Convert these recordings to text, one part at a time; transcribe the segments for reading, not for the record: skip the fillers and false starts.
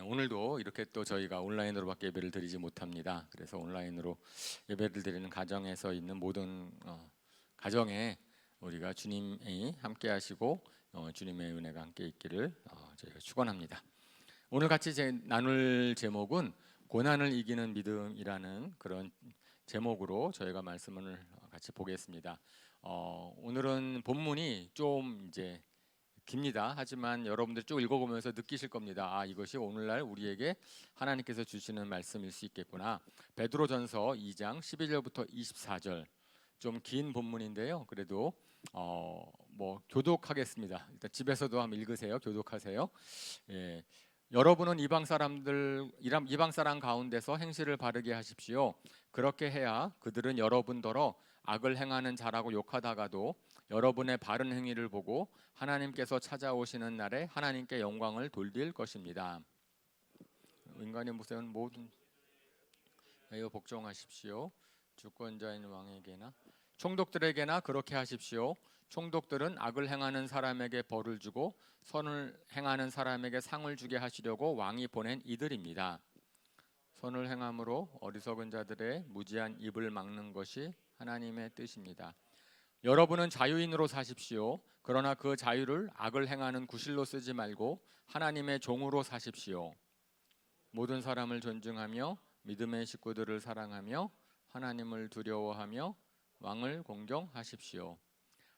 오늘도 이렇게 또 저희가 온라인으로밖에 예배를 드리지 못합니다. 그래서 온라인으로 예배를 드리는 가정에서 있는 모든 가정에 우리가 주님이 함께 하시고 주님의 은혜가 함께 있기를 저희가 축원합니다. 오늘 같이 나눌 제목은 고난을 이기는 믿음이라는 그런 제목으로 저희가 말씀을 같이 보겠습니다. 오늘은 본문이 좀 이제 깁니다. 하지만 여러분들 쭉 읽어보면서 느끼실 겁니다. 이것이 오늘날 우리에게 하나님께서 주시는 말씀일 수 있겠구나. 베드로전서 2장 11절부터 24절, 좀 긴 본문인데요. 그래도 교독하겠습니다. 일단 집에서도 한번 읽으세요. 교독하세요. 예. 여러분은 이방 사람 가운데서 행실을 바르게 하십시오. 그렇게 해야 그들은 여러분더러 악을 행하는 자라고 욕하다가도 여러분의 바른 행위를 보고 하나님께서 찾아오시는 날에 하나님께 영광을 돌릴 것입니다. 인간의 모습은 모든 에어 복종하십시오. 주권자인 왕에게나 총독들에게나 그렇게 하십시오. 총독들은 악을 행하는 사람에게 벌을 주고 선을 행하는 사람에게 상을 주게 하시려고 왕이 보낸 이들입니다. 선을 행함으로 어리석은 자들의 무지한 입을 막는 것이 하나님의 뜻입니다. 여러분은 자유인으로 사십시오. 그러나 그 자유를 악을 행하는 구실로 쓰지 말고 하나님의 종으로 사십시오. 모든 사람을 존중하며 믿음의 식구들을 사랑하며 하나님을 두려워하며 왕을 공경하십시오.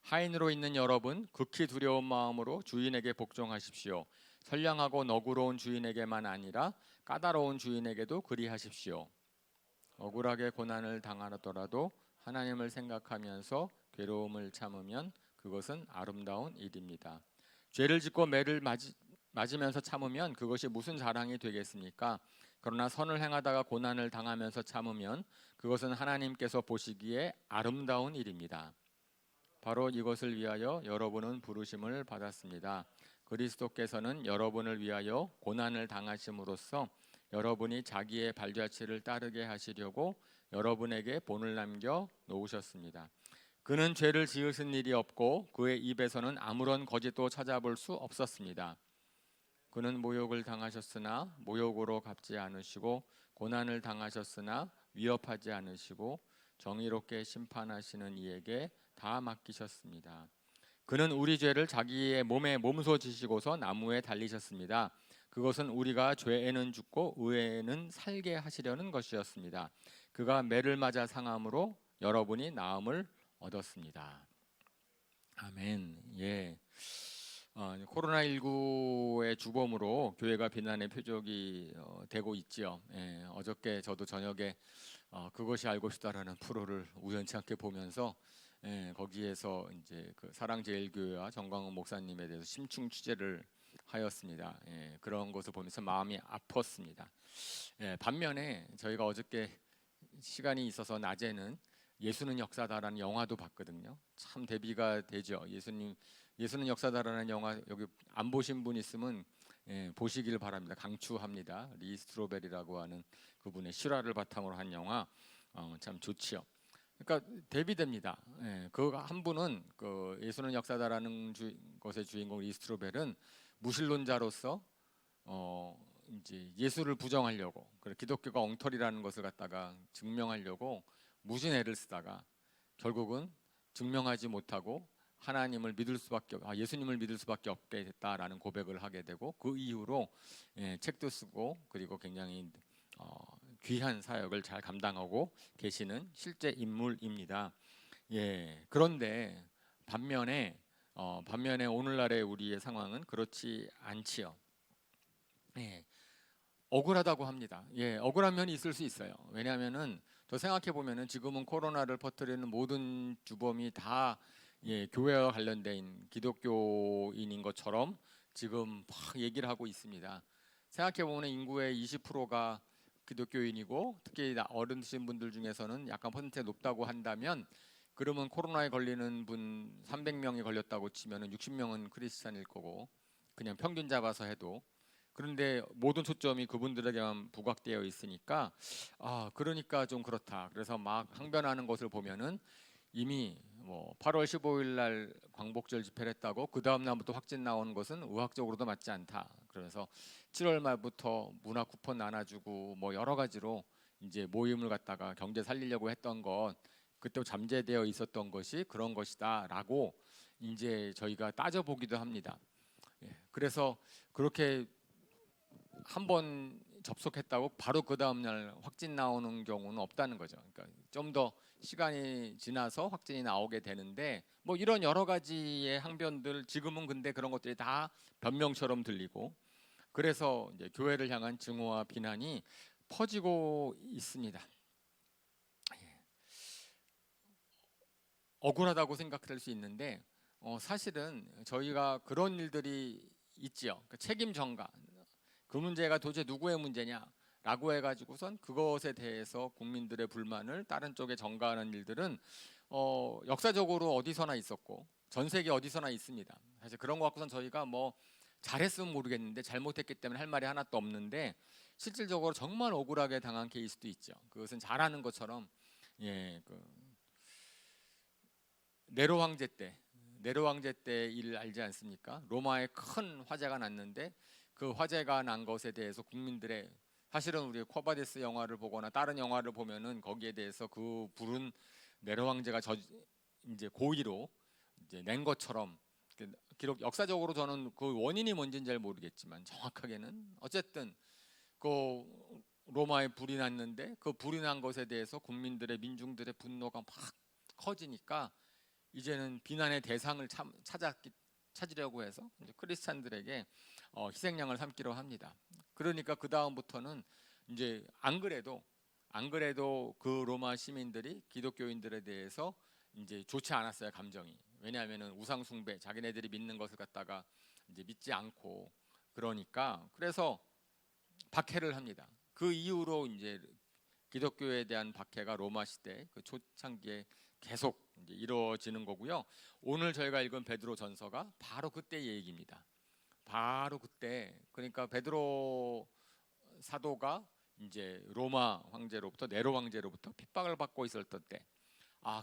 하인으로 있는 여러분, 극히 두려운 마음으로 주인에게 복종하십시오. 선량하고 너그러운 주인에게만 아니라 까다로운 주인에게도 그리하십시오. 억울하게 고난을 당하더라도 하나님을 생각하면서 괴로움을 참으면 그것은 아름다운 일입니다. 죄를 짓고 매를 맞으면서 참으면 그것이 무슨 자랑이 되겠습니까? 그러나 선을 행하다가 고난을 당하면서 참으면 그것은 하나님께서 보시기에 아름다운 일입니다. 바로 이것을 위하여 여러분은 부르심을 받았습니다. 그리스도께서는 여러분을 위하여 고난을 당하심으로써 여러분이 자기의 발자취를 따르게 하시려고 여러분에게 본을 남겨 놓으셨습니다. 그는 죄를 지으신 일이 없고 그의 입에서는 아무런 거짓도 찾아볼 수 없었습니다. 그는 모욕을 당하셨으나 모욕으로 갚지 않으시고 고난을 당하셨으나 위협하지 않으시고 정의롭게 심판하시는 이에게 다 맡기셨습니다. 그는 우리 죄를 자기의 몸에 몸소 지시고서 나무에 달리셨습니다. 그것은 우리가 죄에는 죽고 의에는 살게 하시려는 것이었습니다. 그가 매를 맞아 상함으로 여러분이 나음을 얻었습니다. 아멘. 예. 코로나19의 주범으로 교회가 비난의 표적이 되고 있지요. 예, 어저께 저도 저녁에 그것이 알고 싶다라는 프로를 우연치 않게 보면서 거기에서 이제 그 사랑제일교회와 정광훈 목사님에 대해서 심층 취재를 하였습니다. 그런 것을 보면서 마음이 아팠습니다. 반면에 저희가 어저께 시간이 있어서 낮에는 예수는 역사다라는 영화도 봤거든요. 참 대비가 되죠. 예수는 역사다라는 영화 여기 안 보신 분 있으면 보시길 바랍니다. 강추합니다. 리 스트로벨이라고 하는 그분의 실화를 바탕으로 한 영화 참 좋지요. 그러니까 대비됩니다. 그 한 분은 그 예수는 역사다라는 것의 주인공 리 스트로벨은 무신론자로서 이제 예수를 부정하려고 기독교가 엉터리라는 것을 갖다가 증명하려고 무슨 애를 쓰다가 결국은 증명하지 못하고 하나님을 믿을 수밖에 예수님을 믿을 수밖에 없게 됐다라는 고백을 하게 되고 그 이후로 책도 쓰고 그리고 굉장히 귀한 사역을 잘 감당하고 계시는 실제 인물입니다. 그런데 반면에 오늘날의 우리의 상황은 그렇지 않지요. 억울하다고 합니다. 억울한 면이 있을 수 있어요. 왜냐하면은 더 생각해 보면은 지금은 코로나를 퍼뜨리는 모든 주범이 다 교회와 관련된 기독교인인 것처럼 지금 막 얘기를 하고 있습니다. 생각해 보면 인구의 20%가 기독교인이고 특히 어르신 분들 중에서는 약간 퍼센트가 높다고 한다면 그러면 코로나에 걸리는 분 300명이 걸렸다고 치면은 60명은 크리스찬일 거고 그냥 평균 잡아서 해도 그런데 모든 초점이 그분들에게만 부각되어 있으니까 그러니까 좀 그렇다. 그래서 막 항변하는 것을 보면은 이미 뭐 8월 15일 날 광복절 집회를 했다고 그 다음 날부터 확진 나오는 것은 의학적으로도 맞지 않다. 그러면서 7월 말부터 문화 쿠폰 나눠주고 뭐 여러 가지로 이제 모임을 갖다가 경제 살리려고 했던 것, 그때 잠재되어 있었던 것이 그런 것이다라고 이제 저희가 따져보기도 합니다. 예, 그래서 그렇게 한 번 접속했다고 바로 그 다음 날 확진 나오는 경우는 없다는 거죠. 그러니까 좀 더 시간이 지나서 확진이 나오게 되는데 뭐 이런 여러 가지의 항변들, 지금은 근데 그런 것들이 다 변명처럼 들리고, 그래서 이제 교회를 향한 증오와 비난이 퍼지고 있습니다. 억울하다고 생각될 수 있는데 사실은 저희가 그런 일들이 있지요. 그러니까 책임 전가, 그 문제가 도대체 누구의 문제냐라고 해가지고선 그것에 대해서 국민들의 불만을 다른 쪽에 전가하는 일들은 역사적으로 어디서나 있었고 전 세계 어디서나 있습니다. 사실 그런 거 갖고선 저희가 뭐 잘했으면 모르겠는데 잘못했기 때문에 할 말이 하나도 없는데, 실질적으로 정말 억울하게 당한 케이스도 있죠. 그것은 잘하는 것처럼, 예, 그 네로 황제 때 일 알지 않습니까? 로마에 큰 화재가 났는데 그 화재가 난 것에 대해서 국민들의, 사실은 우리 코바데스 영화를 보거나 다른 영화를 보면은 거기에 대해서 그 불은 네로 황제가 이제 고의로 이제 낸 것처럼 기록, 역사적으로 저는 그 원인이 뭔지는 잘 모르겠지만 정확하게는 어쨌든 그 로마에 불이 났는데 그 불이 난 것에 대해서 국민들의, 민중들의 분노가 막 커지니까 이제는 비난의 대상을 찾으려고 해서 이제 크리스찬들에게 희생양을 삼기로 합니다. 그러니까 그 다음부터는 이제 안 그래도 그 로마 시민들이 기독교인들에 대해서 이제 좋지 않았어요, 감정이. 왜냐하면은 우상 숭배, 자기네들이 믿는 것을 갖다가 이제 믿지 않고, 그러니까 그래서 박해를 합니다. 그 이후로 이제 기독교에 대한 박해가 로마 시대 그 초창기에 계속 이제 이루어지는 거고요. 오늘 저희가 읽은 베드로 전서가 바로 그때 얘기입니다. 바로 그때, 그러니까 베드로 사도가 이제 로마 황제로부터, 네로 황제로부터 핍박을 받고 있었던 때,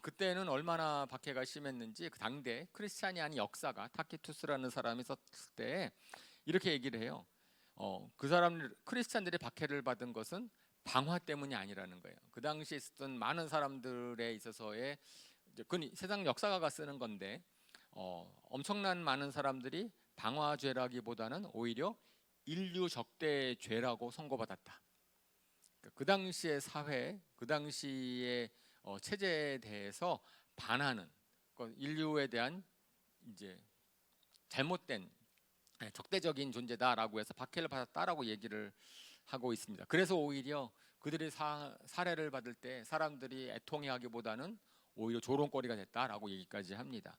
그때는 얼마나 박해가 심했는지 그 당대 크리스찬이 아닌 역사가 타키투스라는 사람이 썼을 때 이렇게 얘기를 해요. 그 사람 크리스찬들이 박해를 받은 것은 방화 때문이 아니라는 거예요. 그 당시에 있었던 많은 사람들에 있어서의 그건 세상 역사가가 쓰는 건데, 엄청난 많은 사람들이 방화죄라기보다는 오히려 인류 적대죄라고 선고받았다. 그 당시의 사회, 그 당시의 체제에 대해서 반하는, 인류에 대한 이제 잘못된 적대적인 존재다라고 해서 박해를 받았다라고 얘기를 하고 있습니다. 그래서 오히려 그들이 살해를 받을 때 사람들이 애통해하기보다는 오히려 조롱거리가 됐다라고 얘기까지 합니다.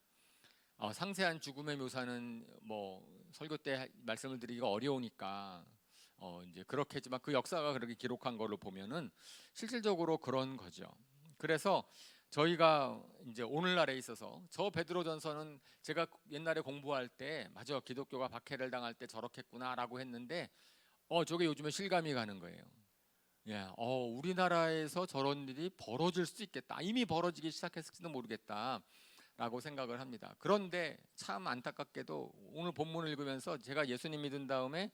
상세한 죽음의 묘사는 뭐 설교 때 말씀을 드리기가 어려우니까 이제 그렇게 했지만 그 역사가 그렇게 기록한 걸로 보면은 실질적으로 그런 거죠. 그래서 저희가 이제 오늘날에 있어서 저 베드로전서는 제가 옛날에 공부할 때 맞아, 기독교가 박해를 당할 때 저렇게 했구나라고 했는데 저게 요즘에 실감이 가는 거예요. 예, 우리나라에서 저런 일이 벌어질 수 있겠다. 이미 벌어지기 시작했을지도 모르겠다라고 생각을 합니다. 그런데 참 안타깝게도 오늘 본문을 읽으면서 제가 예수님 믿은 다음에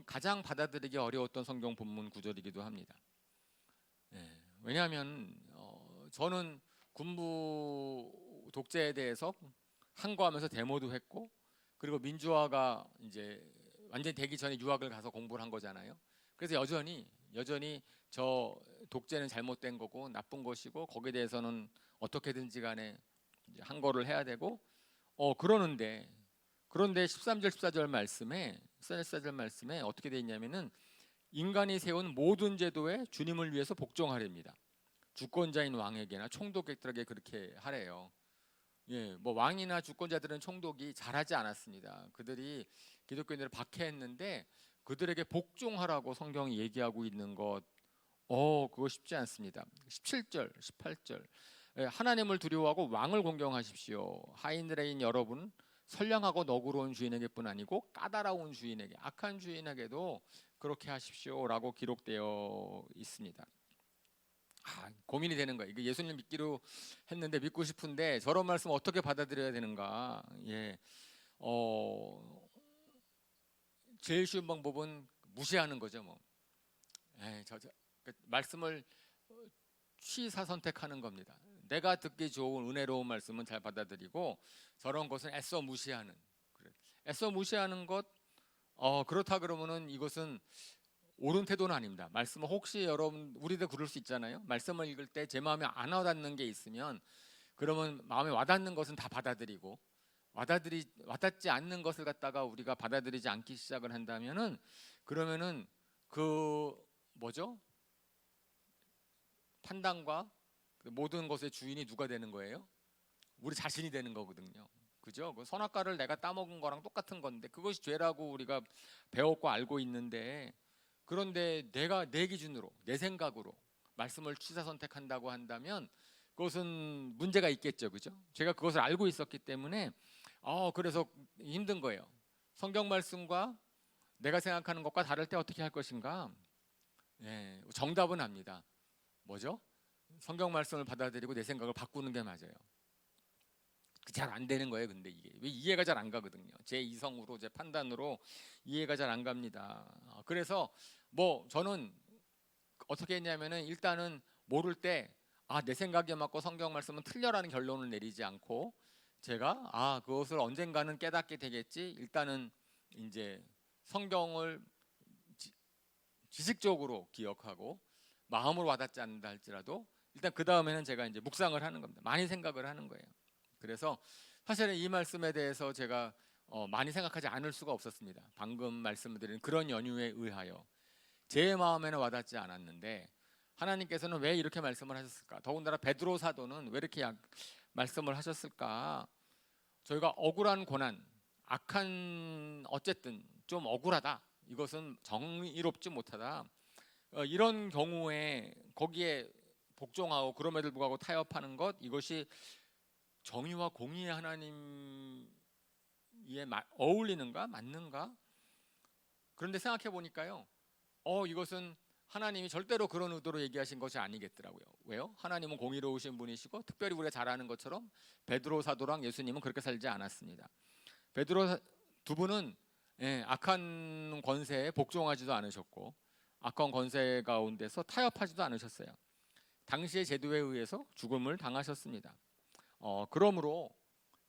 가장 받아들이기 어려웠던 성경 본문 구절이기도 합니다. 예, 왜냐하면 저는 군부 독재에 대해서 항거하면서 데모도 했고, 그리고 민주화가 이제 완전히 되기 전에 유학을 가서 공부를 한 거잖아요. 그래서 여전히 저 독재는 잘못된 거고 나쁜 것이고 거기에 대해서는 어떻게든지 간에 이제 항거를 해야 되고 그런데 13절 14절 말씀에 어떻게 돼 있냐면은 인간이 세운 모든 제도에 주님을 위해서 복종하렵니다. 주권자인 왕에게나 총독에게 그렇게 하래요. 예, 뭐 왕이나 주권자들은 총독이 잘하지 않았습니다. 그들이 기독교인들을 박해했는데 그들에게 복종하라고 성경이 얘기하고 있는 것, 그거 쉽지 않습니다. 17절, 18절, 하나님을 두려워하고 왕을 공경하십시오. 하인들인 여러분, 선량하고 너그러운 주인에게뿐 아니고 까다로운 주인에게, 악한 주인에게도 그렇게 하십시오라고 기록되어 있습니다. 고민이 되는 거예요. 이거 예수님 믿기로 했는데 믿고 싶은데 저런 말씀 어떻게 받아들여야 되는가? 예, 제일 쉬운 방법은 무시하는 거죠, 뭐. 그 말씀을 취사 선택하는 겁니다. 내가 듣기 좋은 은혜로운 말씀은 잘 받아들이고 저런 것은 애써 무시하는. 애써 무시하는 것, 그렇다 그러면은 이것은 옳은 태도는 아닙니다. 말씀을 혹시 여러분 우리도 그럴 수 있잖아요. 말씀을 읽을 때 제 마음에 안 와닿는 게 있으면 그러면 마음에 와닿는 것은 다 받아들이고 와닿지 않는 것을 갖다가 우리가 받아들이지 않기 시작을 한다면은 그러면은 그 뭐죠? 판단과 모든 것의 주인이 누가 되는 거예요? 우리 자신이 되는 거거든요. 그죠? 그 선악과를 내가 따먹은 거랑 똑같은 건데 그것이 죄라고 우리가 배웠고 알고 있는데 그런데 내가 내 기준으로 내 생각으로 말씀을 취사 선택한다고 한다면 그것은 문제가 있겠죠. 그죠? 제가 그것을 알고 있었기 때문에 그래서 힘든 거예요. 성경 말씀과 내가 생각하는 것과 다를 때 어떻게 할 것인가? 예, 정답은 압니다. 뭐죠? 성경 말씀을 받아들이고 내 생각을 바꾸는 게 맞아요. 잘 안 되는 거예요. 근데 이게 왜 이해가 잘 안 가거든요. 제 이성으로 제 판단으로 이해가 잘 안 갑니다. 그래서 뭐 저는 어떻게 했냐면은 일단은 모를 때 내 생각에 맞고 성경 말씀은 틀려라는 결론을 내리지 않고 제가 그것을 언젠가는 깨닫게 되겠지. 일단은 이제 성경을 지식적으로 기억하고 마음으로 와닿지 않는다 할지라도 일단 그 다음에는 제가 이제 묵상을 하는 겁니다. 많이 생각을 하는 거예요. 그래서 사실은 이 말씀에 대해서 제가 많이 생각하지 않을 수가 없었습니다. 방금 말씀드린 그런 연유에 의하여 제 마음에는 와닿지 않았는데 하나님께서는 왜 이렇게 말씀을 하셨을까? 더군다나 베드로 사도는 왜 이렇게 말씀을 하셨을까? 저희가 억울한 고난, 악한 어쨌든 좀 억울하다. 이것은 정의롭지 못하다. 이런 경우에 거기에 복종하고 그럼에도 불구하고 타협하는 것 이것이 정의와 공의의 하나님에 어울리는가 맞는가? 그런데 생각해 보니까요. 이것은 하나님이 절대로 그런 의도로 얘기하신 것이 아니겠더라고요. 왜요? 하나님은 공의로우신 분이시고 특별히 우리가 잘 아는 것처럼 베드로 사도랑 예수님은 그렇게 살지 않았습니다. 베드로 두 분은 악한 권세에 복종하지도 않으셨고 악한 권세 가운데서 타협하지도 않으셨어요. 당시의 제도에 의해서 죽음을 당하셨습니다. 그러므로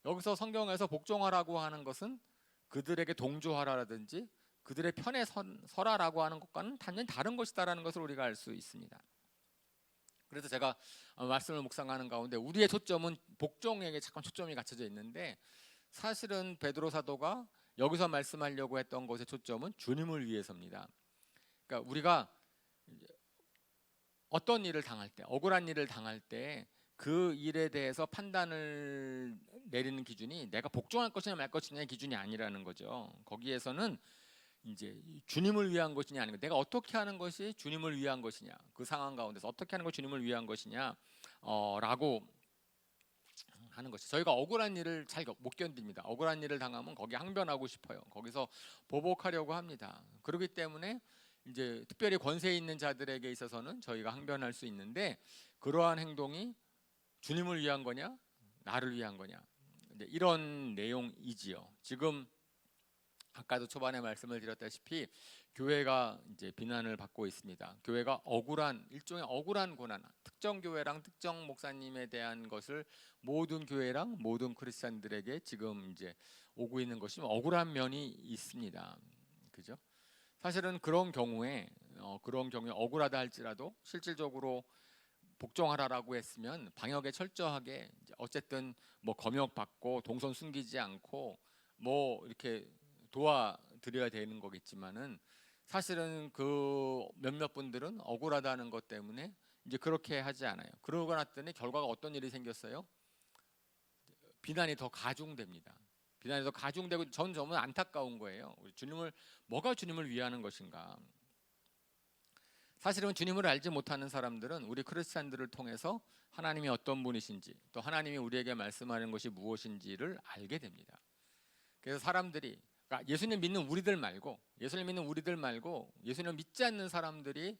여기서 성경에서 복종하라고 하는 것은 그들에게 동조하라라든지 그들의 편에 서라라고 하는 것과는 단연히 다른 것이다라는 것을 우리가 알 수 있습니다. 그래서 제가 말씀을 묵상하는 가운데 우리의 초점은 복종에게 잠깐 초점이 갖춰져 있는데 사실은 베드로 사도가 여기서 말씀하려고 했던 것의 초점은 주님을 위해서입니다. 그러니까 우리가 어떤 일을 당할 때, 억울한 일을 당할 때 그 일에 대해서 판단을 내리는 기준이 내가 복종할 것이냐 말 것이냐의 기준이 아니라는 거죠. 거기에서는 이제 주님을 위한 것이냐 아니면 내가 어떻게 하는 것이 주님을 위한 것이냐 그 상황 가운데서 어떻게 하는 것이 주님을 위한 것이냐 라고 하는 것이 저희가 억울한 일을 잘 못 견딥니다. 억울한 일을 당하면 거기 항변하고 싶어요. 거기서 보복하려고 합니다. 그렇기 때문에 이제 특별히 권세 있는 자들에게 있어서는 저희가 항변할 수 있는데 그러한 행동이 주님을 위한 거냐 나를 위한 거냐 이런 내용이지요. 지금 아까도 초반에 말씀을 드렸다시피 교회가 이제 비난을 받고 있습니다. 교회가 일종의 억울한 고난, 특정 교회랑 특정 목사님에 대한 것을 모든 교회랑 모든 크리스찬들에게 지금 이제 오고 있는 것이 억울한 면이 있습니다. 그죠? 사실은 그런 경우에 억울하다 할지라도 실질적으로 복종하라라고 했으면 방역에 철저하게 어쨌든 뭐 검역 받고 동선 숨기지 않고 뭐 이렇게 도와드려야 되는 거겠지만은 사실은 그 몇몇 분들은 억울하다는 것 때문에 이제 그렇게 하지 않아요. 그러고 났더니 결과가 어떤 일이 생겼어요? 비난이 더 가중됩니다. 비난이 더 가중되고 전 정말 안타까운 거예요. 뭐가 주님을 위하는 것인가? 사실은 주님을 알지 못하는 사람들은 우리 크리스찬들을 통해서 하나님이 어떤 분이신지 또 하나님이 우리에게 말씀하는 것이 무엇인지를 알게 됩니다. 그래서 사람들이 그러니까 예수님 믿는 우리들 말고 예수님 믿지 않는 사람들이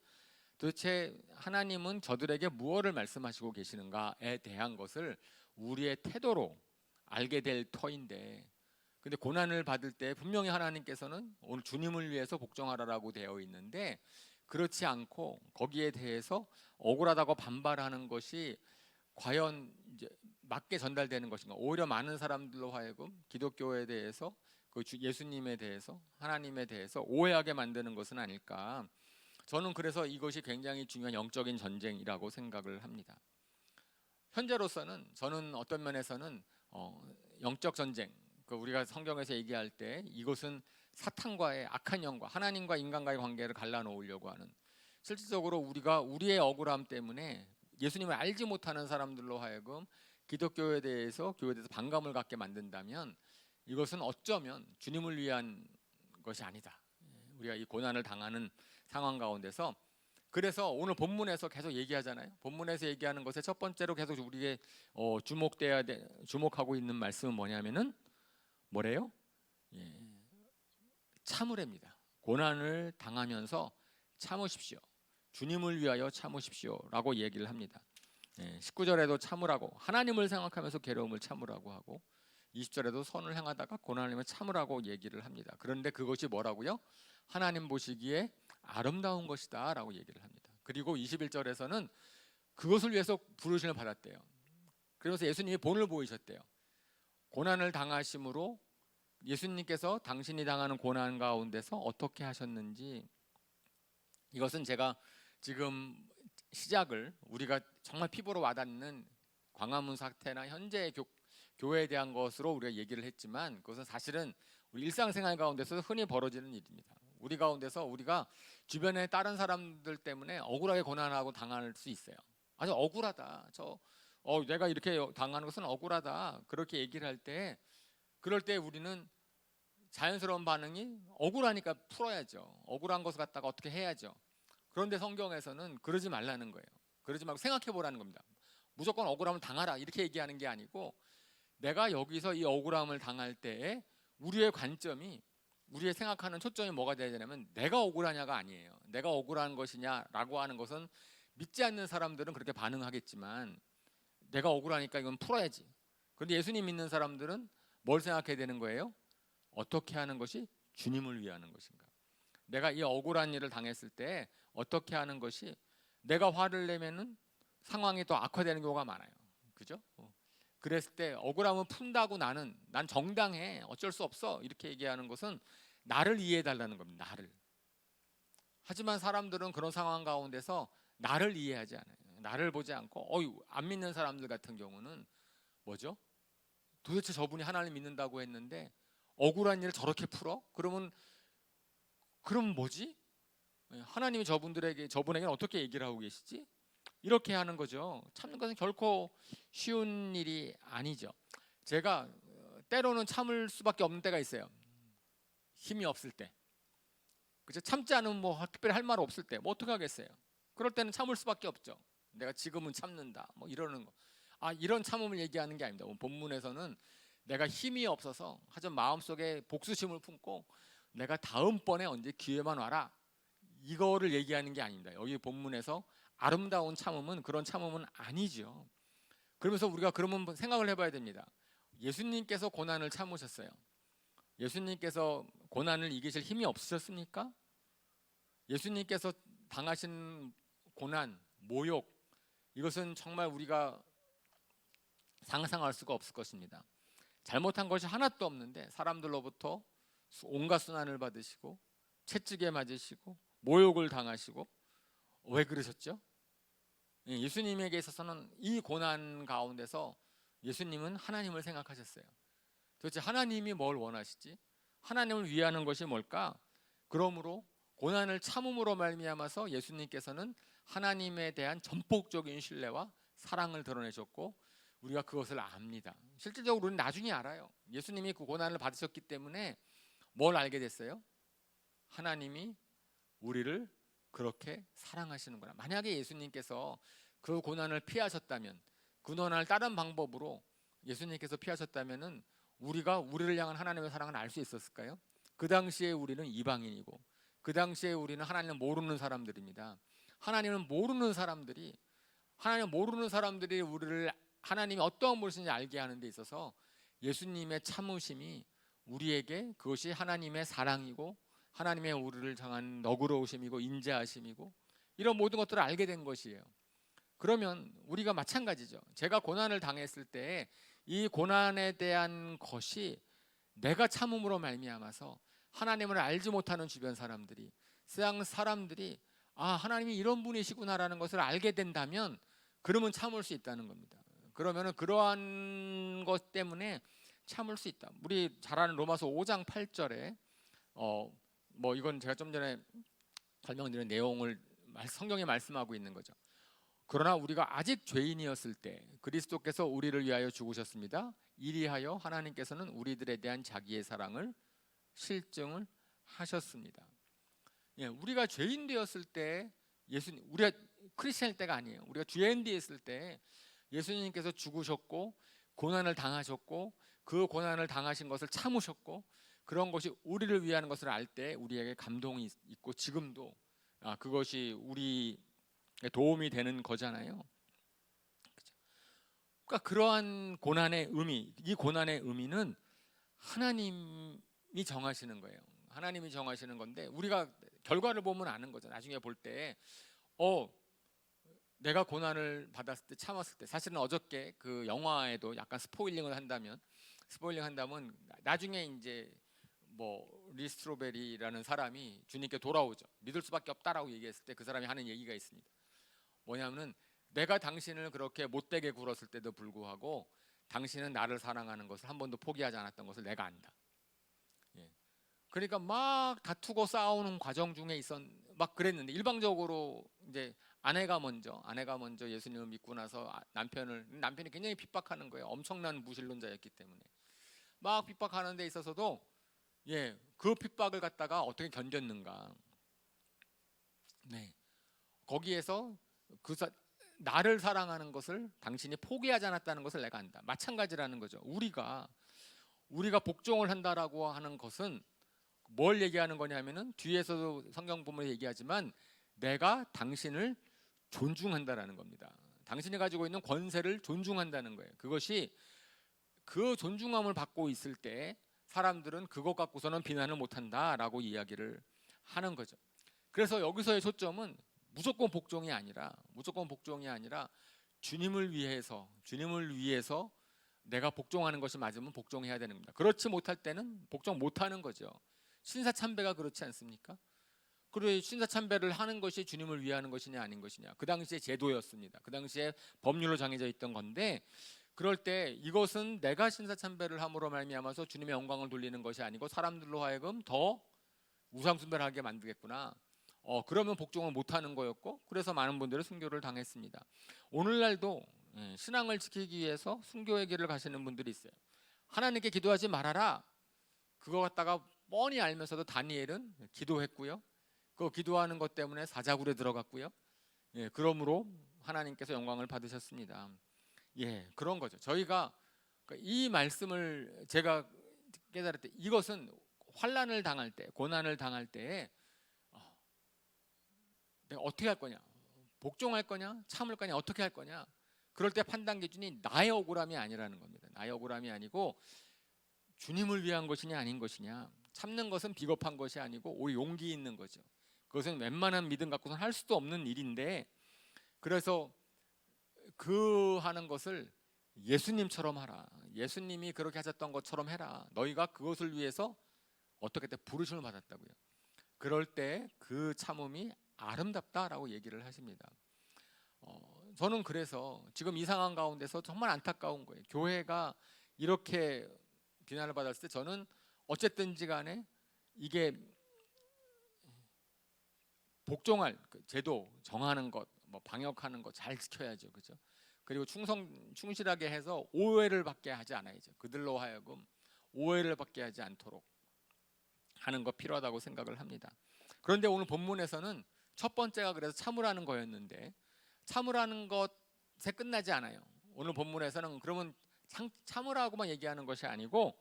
도대체 하나님은 저들에게 무엇을 말씀하시고 계시는가에 대한 것을 우리의 태도로 알게 될 터인데, 근데 고난을 받을 때 분명히 하나님께서는 오늘 주님을 위해서 복종하라라고 되어 있는데, 그렇지 않고 거기에 대해서 억울하다고 반발하는 것이 과연 이제 맞게 전달되는 것인가? 오히려 많은 사람들로 하여금 기독교에 대해서, 그 예수님에 대해서, 하나님에 대해서 오해하게 만드는 것은 아닐까? 저는 그래서 이것이 굉장히 중요한 영적인 전쟁이라고 생각을 합니다. 현재로서는 저는 어떤 면에서는 영적 전쟁, 그 우리가 성경에서 얘기할 때 이것은 사탄과의 악한 영과 하나님과 인간과의 관계를 갈라놓으려고 하는, 실질적으로 우리가 우리의 억울함 때문에 예수님을 알지 못하는 사람들로 하여금 기독교에 대해서, 교회에 대해서 반감을 갖게 만든다면 이것은 어쩌면 주님을 위한 것이 아니다. 우리가 이 고난을 당하는 상황 가운데서, 그래서 오늘 본문에서 계속 얘기하잖아요. 본문에서 얘기하는 것에 첫 번째로 계속 우리에게 주목하고 있는 말씀은 뭐냐면은 뭐래요? 참으랍니다. 고난을 당하면서 참으십시오. 주님을 위하여 참으십시오라고 얘기를 합니다. 19절에도 참으라고, 하나님을 생각하면서 괴로움을 참으라고 하고, 20절에도 선을 행하다가 고난을 참으라고 얘기를 합니다. 그런데 그것이 뭐라고요? 하나님 보시기에 아름다운 것이다 라고 얘기를 합니다. 그리고 21절에서는 그것을 위해서 부르심을 받았대요. 그래서 예수님이 본을 보이셨대요. 고난을 당하심으로 예수님께서 당신이 당하는 고난 가운데서 어떻게 하셨는지, 이것은 제가 지금 시작을 우리가 정말 피부로 와닿는 광화문 사태나 현재의 교회에 대한 것으로 우리가 얘기를 했지만, 그것은 사실은 우리 일상생활 가운데서 흔히 벌어지는 일입니다. 우리 가운데서 우리가 주변에 다른 사람들 때문에 억울하게 고난하고 당할 수 있어요. 아주 억울하다. 내가 이렇게 당하는 것은 억울하다. 그렇게 얘기를 할 때, 그럴 때 우리는 자연스러운 반응이 억울하니까 풀어야죠. 억울한 것을 갖다가 어떻게 해야죠. 그런데 성경에서는 그러지 말라는 거예요. 그러지 말고 생각해 보라는 겁니다. 무조건 억울함을 당하라 이렇게 얘기하는 게 아니고, 내가 여기서 이 억울함을 당할 때에 우리의 관점이, 우리의 생각하는 초점이 뭐가 되어야 되냐면 내가 억울하냐가 아니에요. 내가 억울한 것이냐라고 하는 것은 믿지 않는 사람들은 그렇게 반응하겠지만, 내가 억울하니까 이건 풀어야지. 그런데 예수님 믿는 사람들은 뭘 생각해야 되는 거예요? 어떻게 하는 것이 주님을 위하는 것인가? 내가 이 억울한 일을 당했을 때 어떻게 하는 것이, 내가 화를 내면은 상황이 더 악화되는 경우가 많아요. 그죠? 그랬을 때 억울함을 푼다고 난 정당해, 어쩔 수 없어 이렇게 얘기하는 것은 나를 이해해 달라는 겁니다. 나를. 하지만 사람들은 그런 상황 가운데서 나를 이해하지 않아요. 나를 보지 않고, 안 믿는 사람들 같은 경우는 뭐죠? 도대체 저분이 하나님 믿는다고 했는데 억울한 일을 저렇게 풀어? 그럼 뭐지? 하나님이 저분에게는 어떻게 얘기를 하고 계시지? 이렇게 하는 거죠. 참는 것은 결코 쉬운 일이 아니죠. 제가 때로는 참을 수밖에 없는 때가 있어요. 힘이 없을 때. 그죠? 참지 않으면 뭐 특별히 할 말 없을 때, 뭐 어떻게 하겠어요? 그럴 때는 참을 수밖에 없죠. 내가 지금은 참는다, 뭐 이러는 거. 이런 참음을 얘기하는 게 아닙니다. 본문에서는 내가 힘이 없어서 하여튼 마음속에 복수심을 품고 내가 다음번에 언제 기회만 와라, 이거를 얘기하는 게 아닙니다. 여기 본문에서 아름다운 참음은 그런 참음은 아니죠. 그러면서 우리가 그러면 생각을 해봐야 됩니다. 예수님께서 고난을 참으셨어요. 예수님께서 고난을 이기실 힘이 없으셨습니까? 예수님께서 당하신 고난, 모욕, 이것은 정말 우리가 상상할 수가 없을 것입니다. 잘못한 것이 하나도 없는데 사람들로부터 온갖 순환을 받으시고 채찍에 맞으시고 모욕을 당하시고, 왜 그러셨죠? 예수님에게 있어서는 이 고난 가운데서 예수님은 하나님을 생각하셨어요. 도대체 하나님이 뭘 원하시지? 하나님을 위하는 것이 뭘까? 그러므로 고난을 참음으로 말미암아서 예수님께서는 하나님에 대한 전폭적인 신뢰와 사랑을 드러내셨고, 우리가 그것을 압니다. 실질적으로 우리는 나중에 알아요. 예수님이 그 고난을 받으셨기 때문에 뭘 알게 됐어요? 하나님이 우리를 그렇게 사랑하시는구나. 만약에 예수님께서 그 고난을 피하셨다면, 그 고난을 다른 방법으로 예수님께서 피하셨다면은 우리가 우리를 향한 하나님의 사랑을 알 수 있었을까요? 그 당시에 우리는 이방인이고, 그 당시에 우리는 하나님을 모르는 사람들입니다. 하나님을 모르는 사람들이 우리를 하나님이 어떠한 분이신지 알게 하는 데 있어서 예수님의 참으심이 우리에게 그것이 하나님의 사랑이고 하나님의 우리를 향한 너그러우심이고 인자하심이고 이런 모든 것들을 알게 된 것이에요. 그러면 우리가 마찬가지죠. 제가 고난을 당했을 때 이 고난에 대한 것이 내가 참음으로 말미암아서 하나님을 알지 못하는 주변 사람들이, 세상 사람들이 하나님이 이런 분이시구나라는 것을 알게 된다면 그러면 참을 수 있다는 겁니다. 그러면은 그러한 것 때문에 참을 수 있다. 우리 잘 아는 로마서 5장 8절에 이건 제가 좀 전에 설명드린 내용을 성경에 말씀하고 있는 거죠. 그러나 우리가 아직 죄인이었을 때 그리스도께서 우리를 위하여 죽으셨습니다. 이리하여 하나님께서는 우리들에 대한 자기의 사랑을 실증을 하셨습니다. 우리가 죄인 되었을 때 우리가 크리스천일 때가 아니에요. 우리가 죄인 되었을 때 예수님께서 죽으셨고 고난을 당하셨고 그 고난을 당하신 것을 참으셨고 그런 것이 우리를 위하는 것을 알 때 우리에게 감동이 있고 지금도 그것이 우리 도움이 되는 거잖아요. 그러니까 그러한 고난의 의미, 이 고난의 의미는 하나님이 정하시는 거예요. 하나님이 정하시는 건데 우리가 결과를 보면 아는 거죠. 나중에 볼 때 내가 고난을 받았을 때 참았을 때 사실은 어저께 그 영화에도 약간 스포일링을 한다면 나중에 이제 리스트로베리라는 사람이 주님께 돌아오죠. 믿을 수밖에 없다라고 얘기했을 때 그 사람이 하는 얘기가 있습니다. 뭐냐면은 내가 당신을 그렇게 못되게 굴었을 때도 불구하고 당신은 나를 사랑하는 것을 한 번도 포기하지 않았던 것을 내가 안다. 그러니까 막 다투고 싸우는 과정 중에 막 그랬는데 일방적으로 이제 아내가 먼저 예수님을 믿고 나서 남편이 굉장히 핍박하는 거예요. 엄청난 무신론자였기 때문에 막 핍박하는 데 있어서도 그 핍박을 갖다가 어떻게 견뎠는가. 거기에서 나를 사랑하는 것을 당신이 포기하지 않았다는 것을 내가 안다. 마찬가지라는 거죠. 우리가 복종을 한다라고 하는 것은 뭘 얘기하는 거냐면은 뒤에서도 성경 보면 얘기하지만 내가 당신을 존중한다라는 겁니다. 당신이 가지고 있는 권세를 존중한다는 거예요. 그것이 그 존중함을 받고 있을 때 사람들은 그것 갖고서는 비난을 못한다라고 이야기를 하는 거죠. 그래서 여기서의 초점은 무조건 복종이 아니라 주님을 위해서 내가 복종하는 것이 맞으면 복종해야 되는 겁니다. 그렇지 못할 때는 복종 못하는 거죠. 신사참배가 그렇지 않습니까? 그리고 신사참배를 하는 것이 주님을 위하는 것이냐 아닌 것이냐. 그 당시에 제도였습니다. 그 당시에 법률로 정해져 있던 건데 그럴 때 이것은 내가 신사참배를 함으로 말미암아서 주님의 영광을 돌리는 것이 아니고 사람들로 하여금 더 우상숭배를 하게 만들겠구나. 그러면 복종을 못하는 거였고 그래서 많은 분들이 순교를 당했습니다. 오늘날도 신앙을 지키기 위해서 순교의 길을 가시는 분들이 있어요. 하나님께 기도하지 말아라. 그거 갖다가 뻔히 알면서도 다니엘은 기도했고요. 그 기도하는 것 때문에 사자굴에 들어갔고요. 그러므로 하나님께서 영광을 받으셨습니다. 그런 거죠. 저희가 이 말씀을 제가 깨달을 때 이것은 환난을 당할 때, 고난을 당할 때에 내가 어떻게 할 거냐, 복종할 거냐, 참을 거냐, 어떻게 할 거냐. 그럴 때 판단 기준이 나의 억울함이 아니라는 겁니다. 나의 억울함이 아니고 주님을 위한 것이냐 아닌 것이냐. 참는 것은 비겁한 것이 아니고 오히려 용기 있는 거죠. 그것은 웬만한 믿음 갖고서는 할 수도 없는 일인데 그래서 그 하는 것을 예수님처럼 하라. 예수님이 그렇게 하셨던 것처럼 해라. 너희가 그것을 위해서 어떻게 때 부르심을 받았다고요. 그럴 때 그 참음이 아름답다라고 얘기를 하십니다. 저는 그래서 지금 이 상황 가운데서 정말 안타까운 거예요. 교회가 이렇게 비난을 받았을 때 저는 어쨌든지 간에 이게 복종할 제도 정하는 것, 방역하는 것 잘 지켜야죠, 그죠? 그리고 충실하게 해서 오해를 받게 하지 않아야죠. 그들로 하여금 오해를 받게 하지 않도록 하는 거 필요하다고 생각을 합니다. 그런데 오늘 본문에서는 첫 번째가 그래서 참으라는 거였는데 참으라는 것에 끝나지 않아요. 오늘 본문에서는 그러면 참으라고만 얘기하는 것이 아니고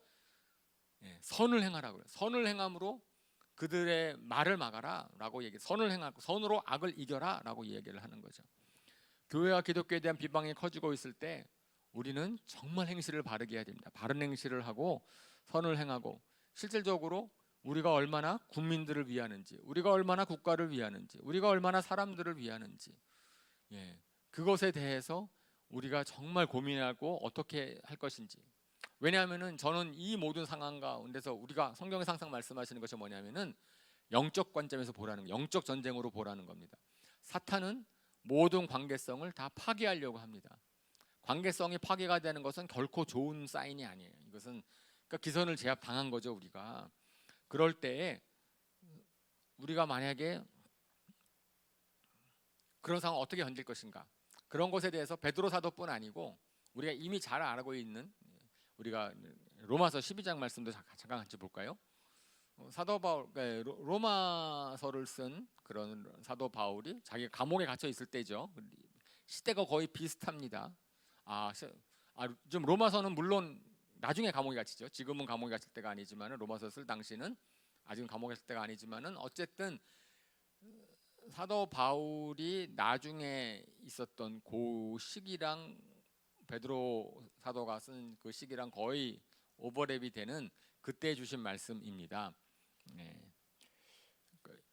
선을 행하라고요. 선을 행함으로 그들의 말을 막아라라고 얘기. 선을 행하고 선으로 악을 이겨라라고 얘기를 하는 거죠. 교회와 기독교에 대한 비방이 커지고 있을 때 우리는 정말 행실을 바르게 해야 됩니다. 바른 행실을 하고 선을 행하고 실질적으로 우리가 얼마나 국민들을 위하는지, 우리가 얼마나 국가를 위하는지, 우리가 얼마나 사람들을 위하는지, 그것에 대해서 우리가 정말 고민하고 어떻게 할 것인지. 왜냐하면은 저는 이 모든 상황 가운데서 우리가 성경에서 항상 말씀하시는 것이 뭐냐면은 영적 관점에서 보라는 거, 영적 전쟁으로 보라는 겁니다. 사탄은 모든 관계성을 다 파괴하려고 합니다. 관계성이 파괴가 되는 것은 결코 좋은 사인이 아니에요. 이것은 그러니까 기선을 제압 당한 거죠, 우리가. 그럴 때에 우리가 만약에 그런 상황 어떻게 견딜 것인가? 그런 것에 대해서 베드로 사도뿐 아니고 우리가 이미 잘 알고 있는 우리가 로마서 12장 말씀도 잠깐 같이 볼까요? 사도 바울, 로마서를 쓴 그런 사도 바울이 자기가 감옥에 갇혀 있을 때죠. 시대가 거의 비슷합니다. 좀 로마서는 물론 나중에 감옥에 갇히죠. 지금은 감옥에 갇힐 때가 아니지만 로마서 쓸 당시는 아직은 감옥에 갇힐 때가 아니지만은 어쨌든 사도 바울이 나중에 있었던 그 시기랑 베드로 사도가 쓴 그 시기랑 거의 오버랩이 되는 그때 주신 말씀입니다.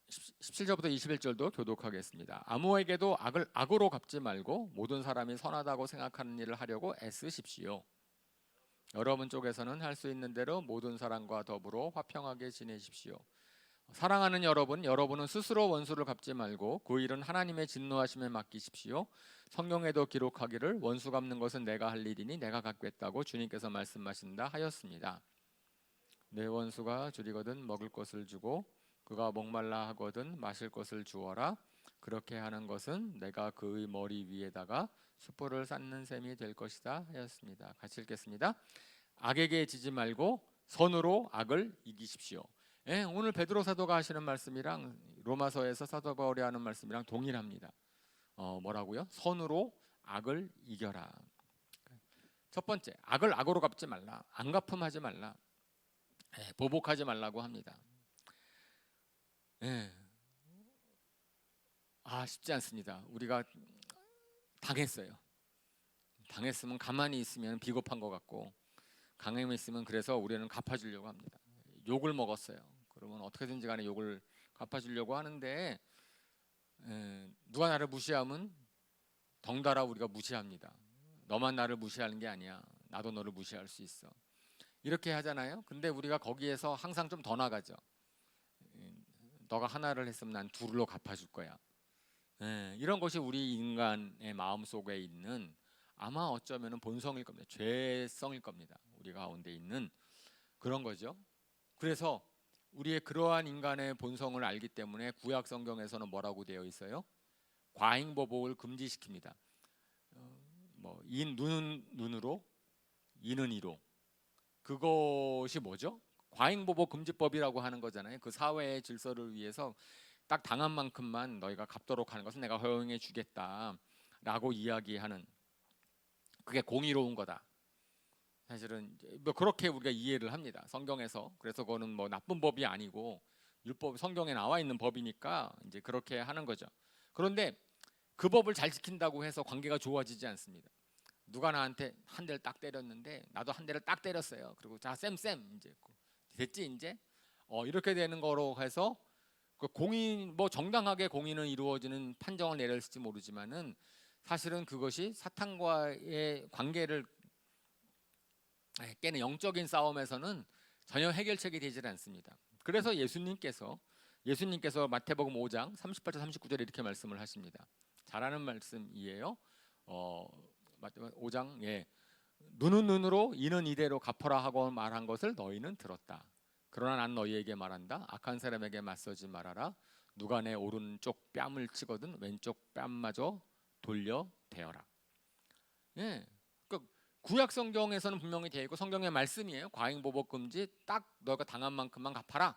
17절부터 21절도 교독하겠습니다. 아무에게도 악을 악으로 갚지 말고 모든 사람이 선하다고 생각하는 일을 하려고 애쓰십시오. 여러분 쪽에서는 할 수 있는 대로 모든 사람과 더불어 화평하게 지내십시오. 사랑하는 여러분은 스스로 원수를 갚지 말고 그 일은 하나님의 진노하심에 맡기십시오. 성경에도 기록하기를 원수 갚는 것은 내가 할 일이니 내가 갚겠다고 주님께서 말씀하신다 하였습니다. 내 원수가 줄이거든 먹을 것을 주고 그가 목말라 하거든 마실 것을 주어라. 그렇게 하는 것은 내가 그의 머리 위에다가 수포를 쌓는 셈이 될 것이다 하였습니다. 같이 읽겠습니다. 악에게 지지 말고 선으로 악을 이기십시오. 오늘 베드로 사도가 하시는 말씀이랑 로마서에서 사도 바울이 하는 말씀이랑 동일합니다. 뭐라고요? 선으로 악을 이겨라. 첫 번째, 악을 악으로 갚지 말라. 안갚음하지 말라. 보복하지 말라고 합니다. 쉽지 않습니다. 우리가 당했어요. 당했으면 가만히 있으면 비겁한 것 같고 강행이 있으면 그래서 우리는 갚아주려고 합니다. 욕을 먹었어요. 그러면 어떻게든지 간에 욕을 갚아주려고 하는데 누가 나를 무시하면 덩달아 우리가 무시합니다. 너만 나를 무시하는 게 아니야. 나도 너를 무시할 수 있어. 이렇게 하잖아요. 근데 우리가 거기에서 항상 좀 더 나가죠. 너가 하나를 했으면 난 둘로 갚아줄 거야. 이런 것이 우리 인간의 마음속에 있는 아마 어쩌면 본성일 겁니다. 죄성일 겁니다. 우리 가운데 있는 그런 거죠. 그래서 우리의 그러한 인간의 본성을 알기 때문에 구약 성경에서는 뭐라고 되어 있어요? 과잉보복을 금지시킵니다. 눈은 눈으로, 이는 이로. 그것이 뭐죠? 과잉보복 금지법이라고 하는 거잖아요. 그 사회의 질서를 위해서 딱 당한 만큼만 너희가 갚도록 하는 것은 내가 허용해 주겠다라고 이야기하는, 그게 공의로운 거다. 사실은 그렇게 우리가 이해를 합니다. 성경에서. 그래서 그거는 나쁜 법이 아니고 율법, 성경에 나와 있는 법이니까 이제 그렇게 하는 거죠. 그런데 그 법을 잘 지킨다고 해서 관계가 좋아지지 않습니다. 누가 나한테 한 대를 딱 때렸는데 나도 한 대를 딱 때렸어요. 그리고 자 쌤 이제 됐지 이제 이렇게 되는 거로 해서 그 공의, 정당하게 공의는 이루어지는 판정을 내렸을지 모르지만은 사실은 그것이 사탄과의 관계를 깨는 영적인 싸움에서는 전혀 해결책이 되질 않습니다. 그래서 예수님께서 마태복음 5장 38절 39절에 이렇게 말씀을 하십니다. 잘하는 말씀이에요. 5장 눈은 눈으로 이는 이대로 갚아라 하고 말한 것을 너희는 들었다. 그러나 난 너희에게 말한다. 악한 사람에게 맞서지 말아라. 누가 내 오른쪽 뺨을 치거든 왼쪽 뺨마저 돌려 대어라. 구약 성경에서는 분명히 되어 있고 성경의 말씀이에요. 과잉보복 금지, 딱 너가 당한 만큼만 갚아라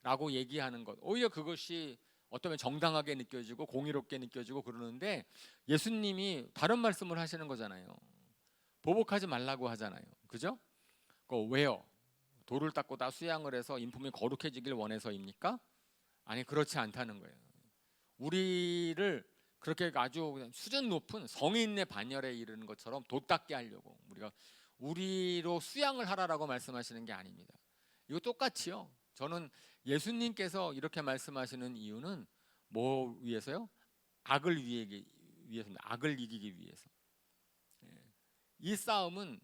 라고 얘기하는 것. 오히려 그것이 어쩌면 정당하게 느껴지고 공의롭게 느껴지고 그러는데 예수님이 다른 말씀을 하시는 거잖아요. 보복하지 말라고 하잖아요. 그죠? 왜요? 돌을 닦고 다 수양을 해서 인품이 거룩해지길 원해서입니까? 아니, 그렇지 않다는 거예요. 우리를 그렇게 아주 그냥 수준 높은 성인의 반열에 이르는 것처럼 돛닦게 하려고 우리로 수양을 하라라고 말씀하시는 게 아닙니다. 이거 똑같이요. 저는 예수님께서 이렇게 말씀하시는 이유는 뭐 위해서요? 악을 위해서입니다. 악을 이기기 위해서. 이 싸움은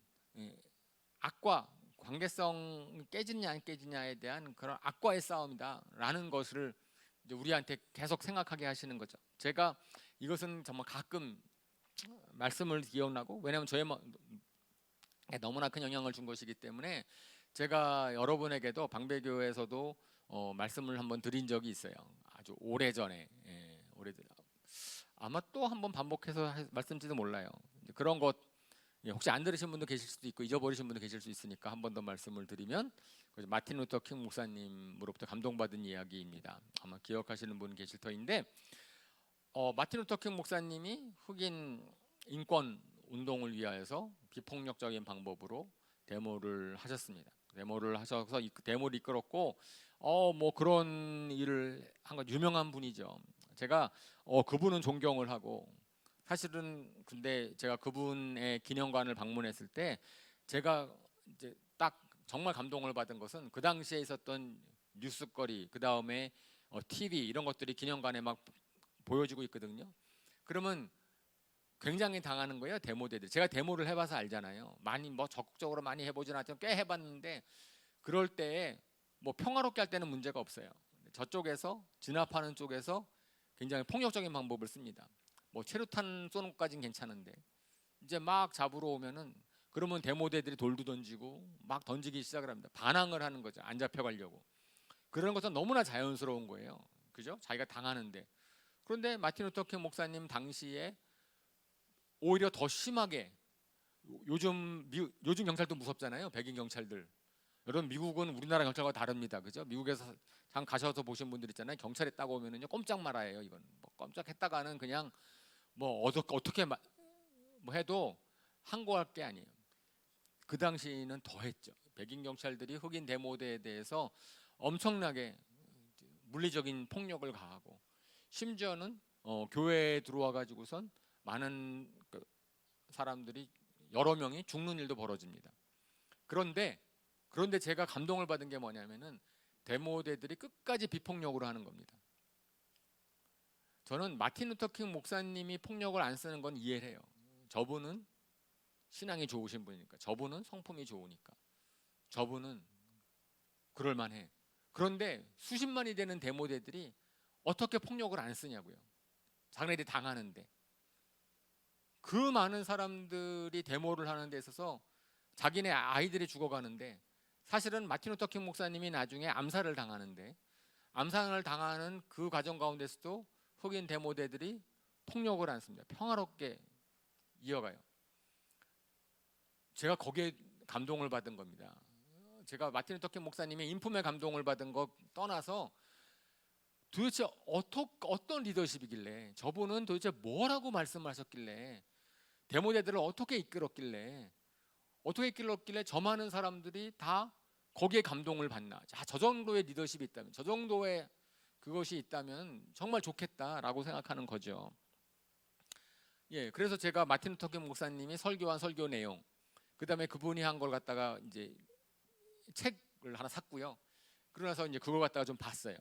악과 관계성 깨지냐 안 깨지냐에 대한 그런 악과의 싸움이다라는 것을 이제 우리한테 계속 생각하게 하시는 거죠. 제가 이것은 정말 가끔 말씀을 기억나고, 왜냐하면 저의 너무나 큰 영향을 준 것이기 때문에 제가 여러분에게도 방배교회에서도 말씀을 한번 드린 적이 있어요. 아주 오래전에. 오래전 아마 또 한번 반복해서 말씀지도 몰라요. 그런 것 혹시 안 들으신 분도 계실 수도 있고 잊어버리신 분도 계실 수 있으니까 한 번 더 말씀을 드리면, 마틴 루터 킹 목사님으로부터 감동받은 이야기입니다. 아마 기억하시는 분 계실 터인데, 마틴 루터 킹 목사님이 흑인 인권 운동을 위하여서 비폭력적인 방법으로 데모를 하셨습니다. 데모를 하셔서 데모를 이끌었고, 뭐 그런 일을 한 건 유명한 분이죠. 제가 그분은 존경을 하고, 사실은 근데 제가 그분의 기념관을 방문했을 때 제가 이제 딱 정말 감동을 받은 것은 그 당시에 있었던 뉴스거리, 그 다음에 TV 이런 것들이 기념관에 막 보여지고 있거든요. 그러면 굉장히 당하는 거예요, 데모대들. 제가 데모를 해봐서 알잖아요. 많이 뭐 적극적으로 많이 해보진 않지만 꽤 해봤는데, 그럴 때 뭐 평화롭게 할 때는 문제가 없어요. 저쪽에서 진압하는 쪽에서 굉장히 폭력적인 방법을 씁니다. 뭐 최루탄 쏘는 것까지는 괜찮은데 이제 막 잡으러 오면은, 그러면 데모대들이 돌도 던지고 막 던지기 시작을 합니다. 반항을 하는 거죠. 안 잡혀가려고. 그런 것은 너무나 자연스러운 거예요. 그죠? 자기가 당하는데. 그런데 마틴 루터 킹 목사님 당시에 오히려 더 심하게, 요즘 경찰도 무섭잖아요. 백인 경찰들. 여러분, 미국은 우리나라 경찰과 다릅니다. 그죠? 미국에서 잠 가셔서 보신 분들 있잖아요. 경찰에 딱 오면은요, 꼼짝 말아요. 이건 뭐 꼼짝했다가는 그냥 뭐 어떻게 뭐 해도 항거할 게 아니에요. 그 당시에는 더 했죠. 백인 경찰들이 흑인 데모대에 대해서 엄청나게 물리적인 폭력을 가하고, 심지어는 교회에 들어와 가지고선 많은 사람들이, 여러 명이 죽는 일도 벌어집니다. 그런데 제가 감동을 받은 게 뭐냐면은, 데모대들이 끝까지 비폭력으로 하는 겁니다. 저는 마틴 루터 킹 목사님이 폭력을 안 쓰는 건 이해를 해요. 저분은 신앙이 좋으신 분이니까, 저분은 성품이 좋으니까, 저분은 그럴만해. 그런데 수십만이 되는 데모대들이 어떻게 폭력을 안 쓰냐고요. 자기네들이 당하는데. 그 많은 사람들이 데모를 하는 데 있어서 자기네 아이들이 죽어가는데, 사실은 마틴 루터 킹 목사님이 나중에 암살을 당하는데, 암살을 당하는 그 과정 가운데서도 흑인 데모대들이 폭력을 안 씁니다. 평화롭게 이어가요. 제가 거기에 감동을 받은 겁니다. 제가 마틴 루터 킹 목사님의 인품에 감동을 받은 것 떠나서, 도대체 어떤 리더십이길래, 저분은 도대체 뭐라고 말씀하셨길래, 데모대들을 어떻게 이끌었길래 저 많은 사람들이 다 거기에 감동을 받나. 저 정도의 리더십이 있다면, 저 정도의 그것이 있다면 정말 좋겠다라고 생각하는 거죠. 그래서 제가 마틴 루터 킹 목사님이 설교한 설교 내용, 그 다음에 그분이 한 걸 갖다가 이제 책을 하나 샀고요. 그러나서 이제 그걸 갖다가 좀 봤어요.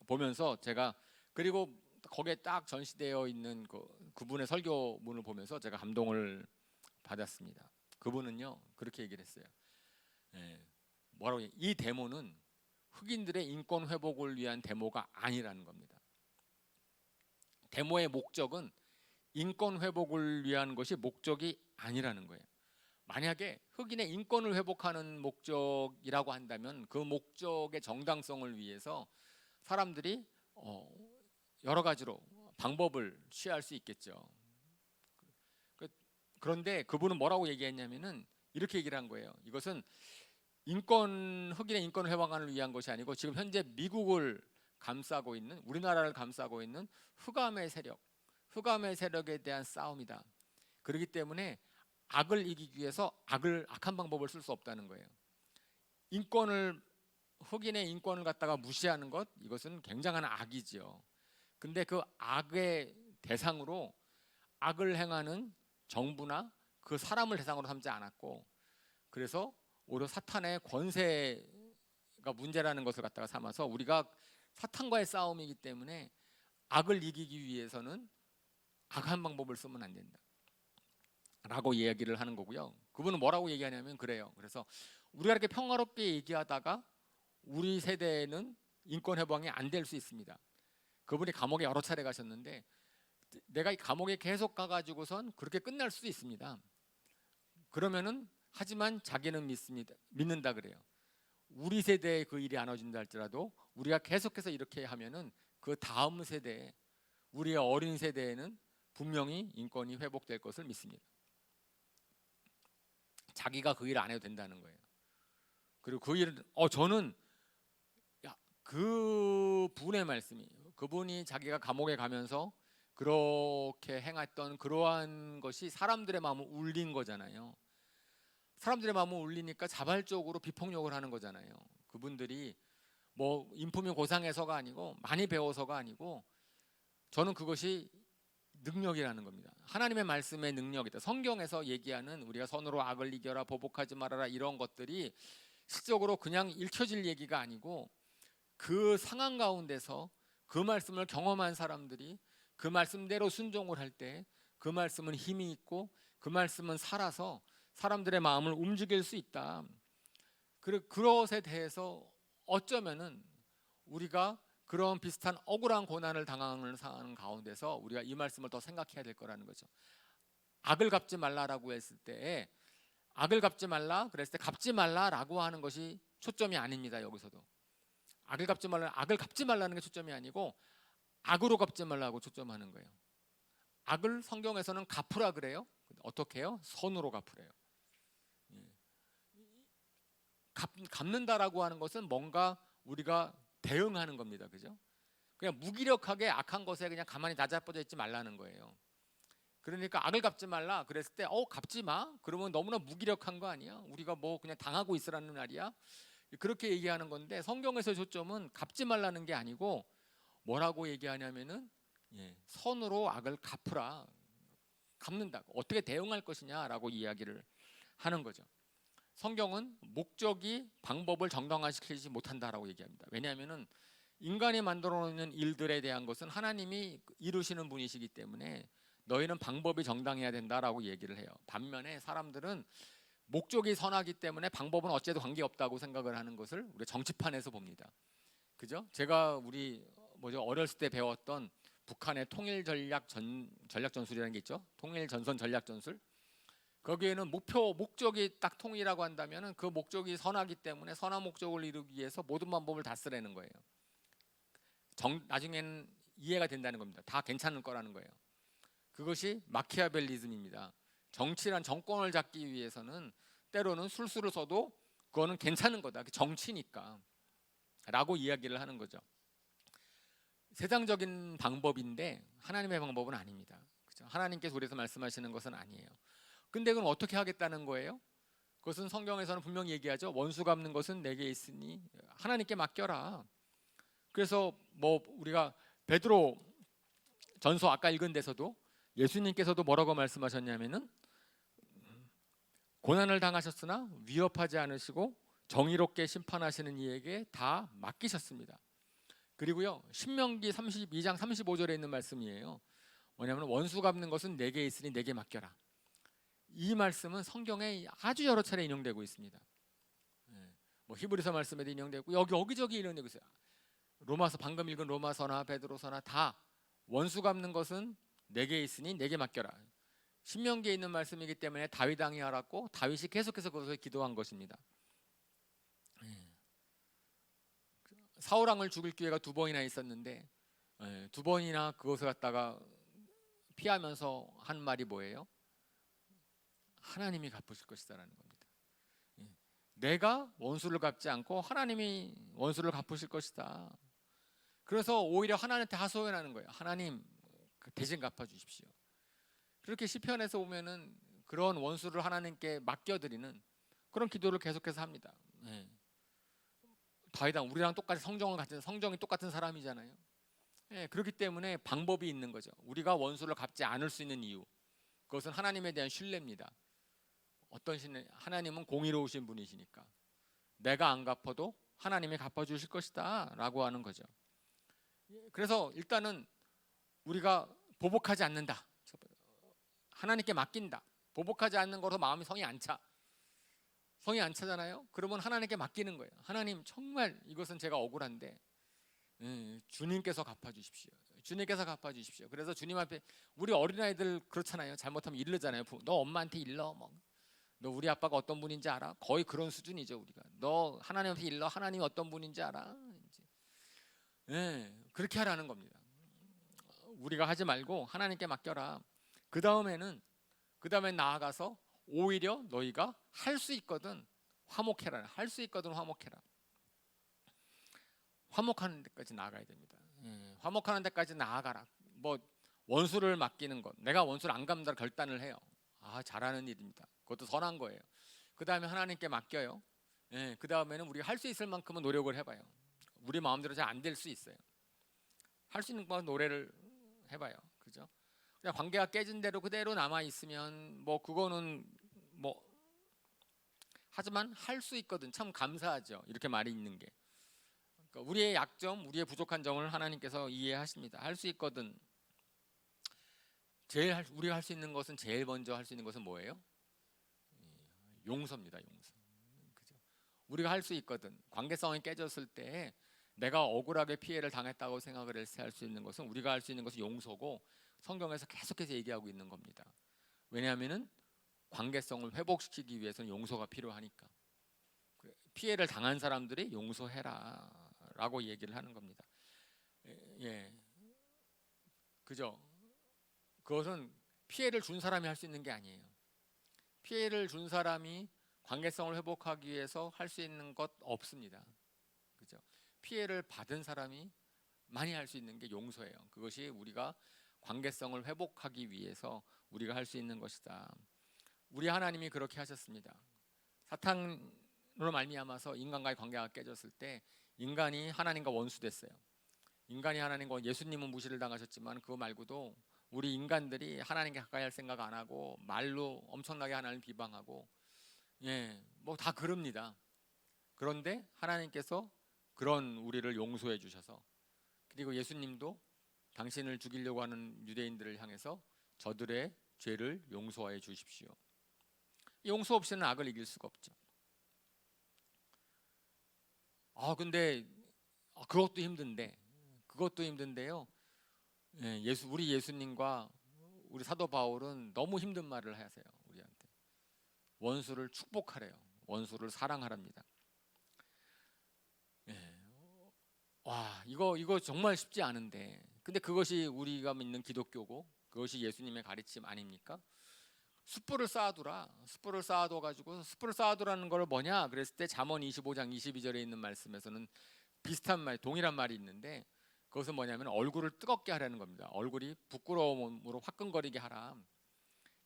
보면서 제가, 그리고 거기에 딱 전시되어 있는 그분의 설교문을 보면서 제가 감동을 받았습니다. 그분은요, 그렇게 얘기를 했어요. 뭐라고, 이 데모는 흑인들의 인권 회복을 위한 데모가 아니라는 겁니다. 데모의 목적은 인권 회복을 위한 것이 목적이 아니라는 거예요. 만약에 흑인의 인권을 회복하는 목적이라고 한다면, 그 목적의 정당성을 위해서 사람들이 여러 가지로 방법을 취할 수 있겠죠. 그런데 그분은 뭐라고 얘기했냐면은, 이렇게 얘기를 한 거예요. 이것은 흑인의 인권 회복을 위한 것이 아니고, 지금 현재 미국을 감싸고 있는, 우리나라를 감싸고 있는 흑암의 세력에 대한 싸움이다. 그렇기 때문에 악을 이기기 위해서 악한 방법을 쓸 수 없다는 거예요. 인권을 흑인의 인권을 갖다가 무시하는 것, 이것은 굉장한 악이지요. 근데 그 악의 대상으로 악을 행하는 정부나 그 사람을 대상으로 삼지 않았고, 그래서 오히려 사탄의 권세가 문제라는 것을 갖다가 삼아서 우리가 사탄과의 싸움이기 때문에 악을 이기기 위해서는 악한 방법을 쓰면 안 된다 라고 이야기를 하는 거고요. 그분은 뭐라고 얘기하냐면 그래요. 그래서 우리가 이렇게 평화롭게 얘기하다가 우리 세대에는 인권 해방이 안 될 수 있습니다. 그분이 감옥에 여러 차례 가셨는데 내가 이 감옥에 계속 가가지고선 그렇게 끝날 수도 있습니다. 그러면은 하지만 자기는 믿는다 그래요. 우리 세대에 그 일이 안 와준다 할지라도 우리가 계속해서 이렇게 하면은 그 다음 세대에, 우리의 어린 세대에는 분명히 인권이 회복될 것을 믿습니다. 자기가 그 일을 안 해도 된다는 거예요. 그리고 그 일을 저는 그 분의 말씀이, 그분이 자기가 감옥에 가면서 그렇게 행했던 그러한 것이 사람들의 마음을 울린 거잖아요. 사람들의 마음을 울리니까 자발적으로 비폭력을 하는 거잖아요. 그분들이 뭐 인품이 고상해서가 아니고 많이 배워서가 아니고, 저는 그것이 능력이라는 겁니다. 하나님의 말씀의 능력이다. 성경에서 얘기하는 우리가 선으로 악을 이겨라, 보복하지 말아라, 이런 것들이 실적으로 그냥 읽혀질 얘기가 아니고, 그 상황 가운데서 그 말씀을 경험한 사람들이 그 말씀대로 순종을 할 때 그 말씀은 힘이 있고 그 말씀은 살아서 사람들의 마음을 움직일 수 있다. 그것에 대해서 어쩌면은 우리가 그런 비슷한 억울한 고난을 당하는 상황 가운데서 우리가 이 말씀을 더 생각해야 될 거라는 거죠. 악을 갚지 말라라고 했을 때, 악을 갚지 말라 그랬을 때 갚지 말라라고 하는 것이 초점이 아닙니다. 여기서도 악을 갚지 말라는 게 초점이 아니고 악으로 갚지 말라고 초점하는 거예요. 악을 성경에서는 갚으라 그래요. 어떻게 해요? 선으로 갚으래요. 갚는다라고 하는 것은 뭔가 우리가 대응하는 겁니다. 그죠? 그냥 무기력하게 악한 것에 그냥 가만히 나자빠져 있지 말라는 거예요. 그러니까 악을 갚지 말라 그랬을 때 갚지 마? 그러면 너무나 무기력한 거 아니야? 우리가 뭐 그냥 당하고 있으라는 말이야? 그렇게 얘기하는 건데, 성경에서 초점은 갚지 말라는 게 아니고 뭐라고 얘기하냐면은 선으로 악을 갚으라. 갚는다. 어떻게 대응할 것이냐라고 이야기를 하는 거죠. 성경은 목적이 방법을 정당화시키지 못한다라고 얘기합니다. 왜냐하면은 인간이 만들어 놓는 일들에 대한 것은 하나님이 이루시는 분이시기 때문에 너희는 방법이 정당해야 된다라고 얘기를 해요. 반면에 사람들은 목적이 선하기 때문에 방법은 어째도 관계없다고 생각을 하는 것을 우리 정치판에서 봅니다. 그죠? 제가 우리 어렸을 때 배웠던 북한의 통일 전략 전술이라는 게 있죠. 통일 전선 전략 전술. 거기에는 목적이 딱 통일이라고 한다면은 그 목적이 선하기 때문에 선한 목적을 이루기 위해서 모든 방법을 다 쓰라는 거예요. 나중에는 이해가 된다는 겁니다. 다 괜찮을 거라는 거예요. 그것이 마키아벨리즘입니다. 정치란 정권을 잡기 위해서는 때로는 술수를 써도 그거는 괜찮은 거다. 정치니까 라고 이야기를 하는 거죠. 세상적인 방법인데 하나님의 방법은 아닙니다. 그렇죠? 하나님께서 우리에서 말씀하시는 것은 아니에요. 근데 그럼 어떻게 하겠다는 거예요? 그것은 성경에서는 분명히 얘기하죠. 원수 갚는 것은 내게 있으니 하나님께 맡겨라. 그래서 우리가 베드로 전서 아까 읽은 데서도 예수님께서도 뭐라고 말씀하셨냐면은 고난을 당하셨으나 위협하지 않으시고 정의롭게 심판하시는 이에게 다 맡기셨습니다. 그리고요, 신명기 32장 35절에 있는 말씀이에요. 뭐냐면 원수 갚는 것은 내게 있으니 내게 맡겨라. 이 말씀은 성경에 아주 여러 차례 인용되고 있습니다. 히브리서 말씀에도 인용되고 여기저기 인용되고 있어요. 로마서, 방금 읽은 로마서나 베드로서나 다 원수 갚는 것은 내게 있으니 내게 맡겨라. 신명기에 있는 말씀이기 때문에 다윗 왕이 알았고 다윗이 계속해서 그것을 기도한 것입니다. 사울 왕을 죽일 기회가 2번이나 있었는데 2번이나 그것을 갖다가 피하면서 한 말이 뭐예요? 하나님이 갚으실 것이다라는 겁니다. 내가 원수를 갚지 않고 하나님이 원수를 갚으실 것이다. 그래서 오히려 하나님한테 하소연하는 거예요. 하나님 대신 갚아주십시오. 그렇게 시편에서 보면은 그런 원수를 하나님께 맡겨드리는 그런 기도를 계속해서 합니다. 다윗은 우리랑 똑같이 성정이 똑같은 사람이잖아요. 예, 그렇기 때문에 방법이 있는 거죠. 우리가 원수를 갚지 않을 수 있는 이유, 그것은 하나님에 대한 신뢰입니다. 어떤 신뢰? 하나님은 공의로우신 분이시니까 내가 안 갚아도 하나님이 갚아주실 것이다 라고 하는 거죠. 그래서 일단은 우리가 보복하지 않는다, 하나님께 맡긴다. 보복하지 않는 거로 마음이 성이 안 차잖아요. 그러면 하나님께 맡기는 거예요. 하나님, 정말 이것은 제가 억울한데 주님께서 갚아주십시오. 주님께서 갚아주십시오. 그래서 주님 앞에, 우리 어린아이들 그렇잖아요. 잘못하면 일르잖아요. 너 엄마한테 일러. 너 우리 아빠가 어떤 분인지 알아? 거의 그런 수준이죠. 우리가 너 하나님한테 일러. 하나님이 어떤 분인지 알아? 이제 그렇게 하라는 겁니다. 우리가 하지 말고 하나님께 맡겨라. 그 다음엔 나아가서 오히려 너희가 할 수 있거든 화목해라. 할 수 있거든 화목해라. 화목하는 데까지 나아가야 됩니다. 화목하는 데까지 나아가라. 뭐 원수를 맡기는 것, 내가 원수를 안 갚는다 결단을 해요. 잘하는 일입니다. 그것도 선한 거예요. 그 다음에 하나님께 맡겨요. 그 다음에는 우리가 할 수 있을 만큼은 노력을 해봐요. 우리 마음대로 잘 안 될 수 있어요. 할 수 있는 것만 노래를 해봐요. 그죠? 그냥 관계가 깨진 대로 그대로 남아 있으면 뭐 그거는 뭐, 하지만 할 수 있거든 참 감사하죠. 이렇게 말이 있는 게. 그러니까 우리의 약점, 우리의 부족한 점을 하나님께서 이해하십니다. 할 수 있거든. 우리가 할 수 있는 것은, 제일 먼저 할 수 있는 것은 뭐예요? 용서입니다. 용서. 그죠? 우리가 할 수 있거든. 관계성이 깨졌을 때 내가 억울하게 피해를 당했다고 생각을 했을 때 할 수 있는 것은, 우리가 할 수 있는 것은 용서고, 성경에서 계속해서 얘기하고 있는 겁니다. 왜냐하면은 관계성을 회복시키기 위해서는 용서가 필요하니까. 피해를 당한 사람들이 용서해라 라고 얘기를 하는 겁니다. 예, 그죠? 그것은 피해를 준 사람이 할 수 있는 게 아니에요. 피해를 준 사람이 관계성을 회복하기 위해서 할 수 있는 것 없습니다. 그죠? 피해를 받은 사람이 많이 할 수 있는 게 용서예요. 그것이 우리가 관계성을 회복하기 위해서 우리가 할 수 있는 것이다. 우리 하나님이 그렇게 하셨습니다. 사탄으로 말미암아서 인간과의 관계가 깨졌을 때 인간이 하나님과 원수됐어요. 인간이 하나님과, 예수님은 무시를 당하셨지만 그거 말고도 우리 인간들이 하나님께 가까이 할 생각 안 하고 말로 엄청나게 하나님을 비방하고, 뭐 다 그럽니다. 그런데 하나님께서 그런 우리를 용서해 주셔서, 그리고 예수님도 당신을 죽이려고 하는 유대인들을 향해서 저들의 죄를 용서해 주십시오. 용서 없이는 악을 이길 수가 없죠. 근데 그것도 힘든데요. 우리 예수님과 우리 사도 바울은 너무 힘든 말을 하세요. 우리한테 원수를 축복하래요. 원수를 사랑하랍니다. 이거 정말 쉽지 않은데, 근데 그것이 우리가 믿는 기독교고 그것이 예수님의 가르침 아닙니까? 숯불을 쌓아둬가지고, 숯불을 쌓아두라는 걸 뭐냐 그랬을 때 잠언 25장 22절에 있는 말씀에서는 비슷한 말, 동일한 말이 있는데, 그것은 뭐냐면 얼굴을 뜨겁게 하라는 겁니다. 얼굴이 부끄러움으로 화끈거리게 하라.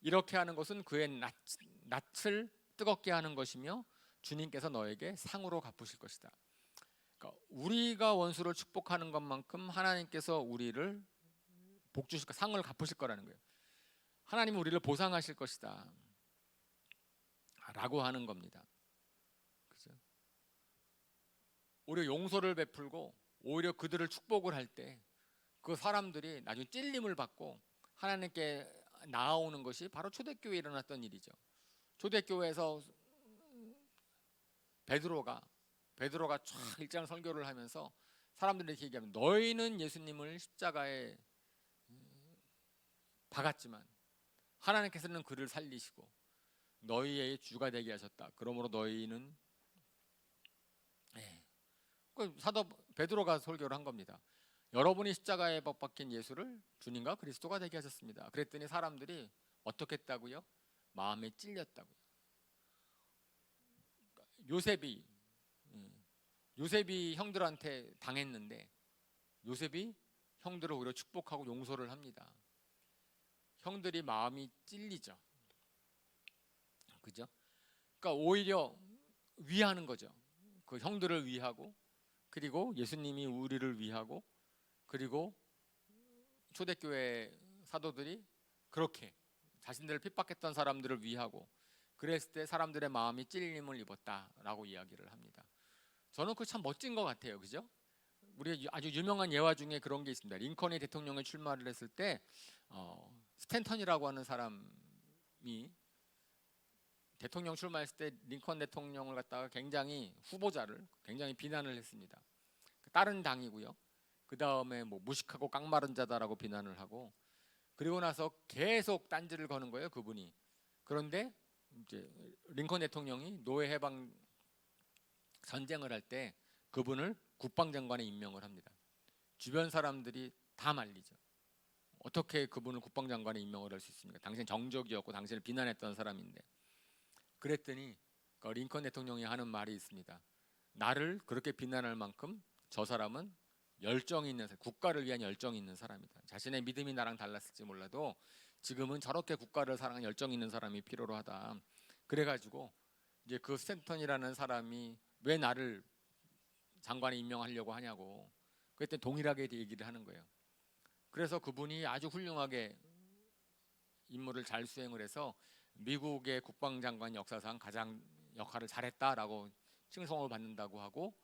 이렇게 하는 것은 그의 낯을 뜨겁게 하는 것이며 주님께서 너에게 상으로 갚으실 것이다. 그러니까 우리가 원수를 축복하는 것만큼 하나님께서 우리를 복주실 거, 상을 갚으실 거라는 거예요. 하나님은 우리를 보상하실 것이다 라고 하는 겁니다. 그죠? 오히려 용서를 베풀고 오히려 그들을 축복을 할 때 그 사람들이 나중에 찔림을 받고 하나님께 나아오는 것이 바로 초대교회에 일어났던 일이죠. 초대교회에서 베드로가 쫙 일장 설교를 하면서 사람들에게 얘기하면, 너희는 예수님을 십자가에 박았지만 하나님께서는 그를 살리시고 너희의 주가 되게 하셨다. 그러므로 너희는, 사도 베드로가 설교를 한 겁니다. 여러분이 십자가에 못 박힌 예수를 주님과 그리스도가 되게 하셨습니다. 그랬더니 사람들이 어떻게 했다고요? 마음에 찔렸다고요. 요셉이 형들한테 당했는데 요셉이 형들을 오히려 축복하고 용서를 합니다. 형들이 마음이 찔리죠. 그죠? 그러니까 오히려 위하는 거죠. 그 형들을 위하고 그리고 예수님이 우리를 위하고, 그리고 초대교회 사도들이 그렇게 자신들을 핍박했던 사람들을 위하고 그랬을 때 사람들의 마음이 찔림을 입었다라고 이야기를 합니다. 저는 그거 참 멋진 것 같아요. 그죠? 우리 아주 유명한 예화 중에 그런 게 있습니다. 링컨이 대통령에 출마를 했을 때 스탠턴이라고 하는 사람이 대통령 출마했을 때 링컨 대통령을 갖다가 굉장히 후보자를 굉장히 비난을 했습니다. 다른 당이고요. 그 다음에 뭐 무식하고 깡마른 자다라고 비난을 하고, 그리고 나서 계속 딴지를 거는 거예요, 그분이. 그런데 이제 링컨 대통령이 노예 해방 전쟁을 할 때 그분을 국방장관에 임명을 합니다. 주변 사람들이 다 말리죠. 어떻게 그분을 국방장관에 임명을 할 수 있습니까? 당신 정적이었고 당신을 비난했던 사람인데. 그랬더니 그 링컨 대통령이 하는 말이 있습니다. 나를 그렇게 비난할 만큼 저 사람은 열정이 있는 사람, 국가를 위한 열정이 있는 사람이다. 자신의 믿음이 나랑 달랐을지 몰라도 지금은 저렇게 국가를 사랑하는 열정이 있는 사람이 필요로 하다. 그래가지고 이제 그 스탠턴이라는 사람이 왜 나를 장관에 임명하려고 하냐고 그랬더니 동일하게 얘기를 하는 거예요. 그래서 그분이 아주 훌륭하게 임무를 잘 수행을 해서 미국의 국방장관 역사상 가장 역할을 잘했다라고 칭송을 받는다고 하고,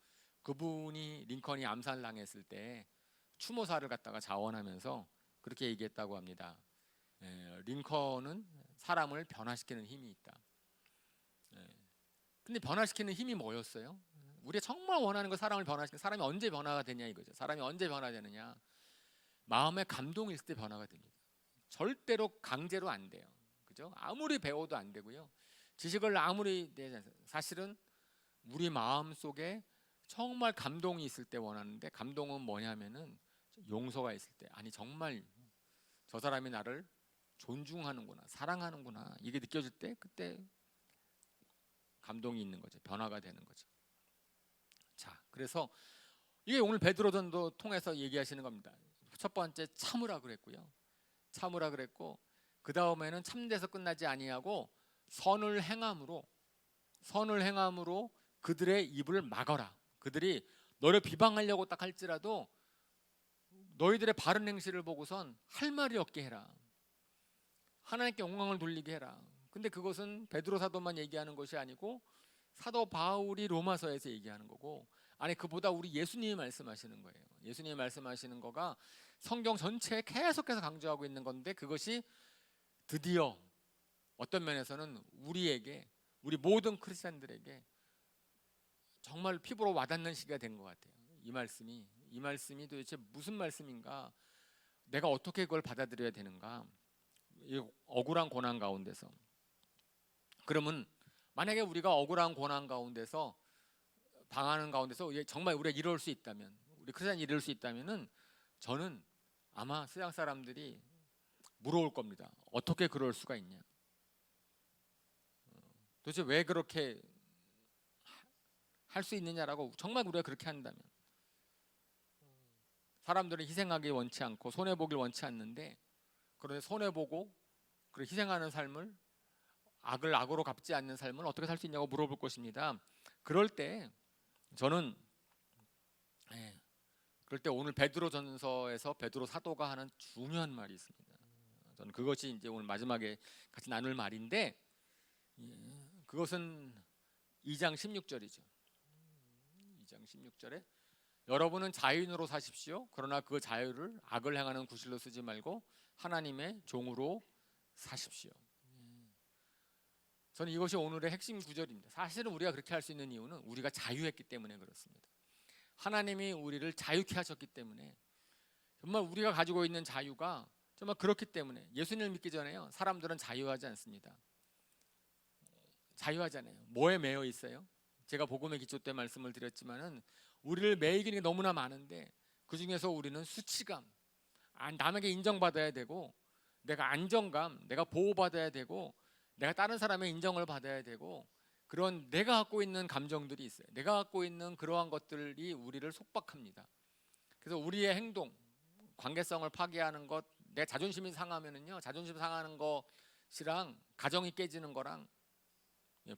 그분이 링컨이 암살당했을 때 추모사를 갖다가 자원하면서 그렇게 얘기했다고 합니다. 링컨은 사람을 변화시키는 힘이 있다. 근데 변화시키는 힘이 뭐였어요? 우리가 정말 원하는 거 사람을 변화시키는, 사람이 언제 변화가 되냐 이거죠. 사람이 언제 변화되느냐? 마음에 감동이 있을 때 변화가 됩니다. 절대로 강제로 안 돼요. 그죠? 아무리 배워도 안 되고요. 지식을 아무리 사실은 우리 마음 속에 정말 감동이 있을 때 원하는데, 감동은 뭐냐면은 용서가 있을 때, 아니 정말 저 사람이 나를 존중하는구나, 사랑하는구나, 이게 느껴질 때 그때 감동이 있는 거죠. 변화가 되는 거죠. 자, 그래서 이게 오늘 베드로전도 통해서 얘기하시는 겁니다. 첫 번째 참으라 그랬고요. 참으라 그랬고, 그 다음에는 참돼서 끝나지 아니하고 선을 행함으로 그들의 입을 막아라. 그들이 너를 비방하려고 딱 할지라도 너희들의 바른 행실을 보고선 할 말이 없게 해라. 하나님께 영광을 돌리게 해라. 근데 그것은 베드로 사도만 얘기하는 것이 아니고 사도 바울이 로마서에서 얘기하는 거고, 아니 그보다 우리 예수님이 말씀하시는 거예요. 예수님이 말씀하시는 거가 성경 전체에 계속해서 강조하고 있는 건데, 그것이 드디어 어떤 면에서는 우리에게, 우리 모든 크리스찬들에게 정말 피부로 와닿는 시기가 된 것 같아요. 이 말씀이 도대체 무슨 말씀인가? 내가 어떻게 그걸 받아들여야 되는가? 이 억울한 고난 가운데서. 그러면 만약에 우리가 억울한 고난 가운데서 당하는 가운데서 정말 우리가 이럴 수 있다면, 우리 크리스찬이 이럴 수 있다면은 저는 아마 세상 사람들이 물어올 겁니다. 어떻게 그럴 수가 있냐? 도대체 왜 그렇게 할 수 있느냐라고. 정말 우리가 그렇게 한다면, 사람들은 희생하기 원치 않고 손해보길 원치 않는데, 그런데 손해보고 그리고 희생하는 삶을, 악을 악으로 갚지 않는 삶을 어떻게 살 수 있냐고 물어볼 것입니다. 그럴 때 저는 그럴 때 오늘 베드로전서에서 베드로 사도가 하는 중요한 말이 있습니다. 저는 그것이 이제 오늘 마지막에 같이 나눌 말인데, 그것은 2장 16절이죠. 2장 16절에 여러분은 자유인으로 사십시오. 그러나 그 자유를 악을 행하는 구실로 쓰지 말고 하나님의 종으로 사십시오. 저는 이것이 오늘의 핵심 구절입니다. 사실은 우리가 그렇게 할 수 있는 이유는 우리가 자유했기 때문에 그렇습니다. 하나님이 우리를 자유케 하셨기 때문에, 정말 우리가 가지고 있는 자유가 정말 그렇기 때문에, 예수님을 믿기 전에요, 사람들은 자유하지 않습니다. 자유하잖아요. 뭐에 매여 있어요? 제가 복음의 기초 때 말씀을 드렸지만은 우리를 매이기는 게 너무나 많은데, 그 중에서 우리는 수치감, 남에게 인정받아야 되고, 내가 안정감, 내가 보호받아야 되고, 내가 다른 사람의 인정을 받아야 되고, 그런 내가 갖고 있는 감정들이 있어요. 내가 갖고 있는 그러한 것들이 우리를 속박합니다. 그래서 우리의 행동, 관계성을 파괴하는 것, 내 자존심이 상하면은요, 자존심 상하는 것이랑 가정이 깨지는 거랑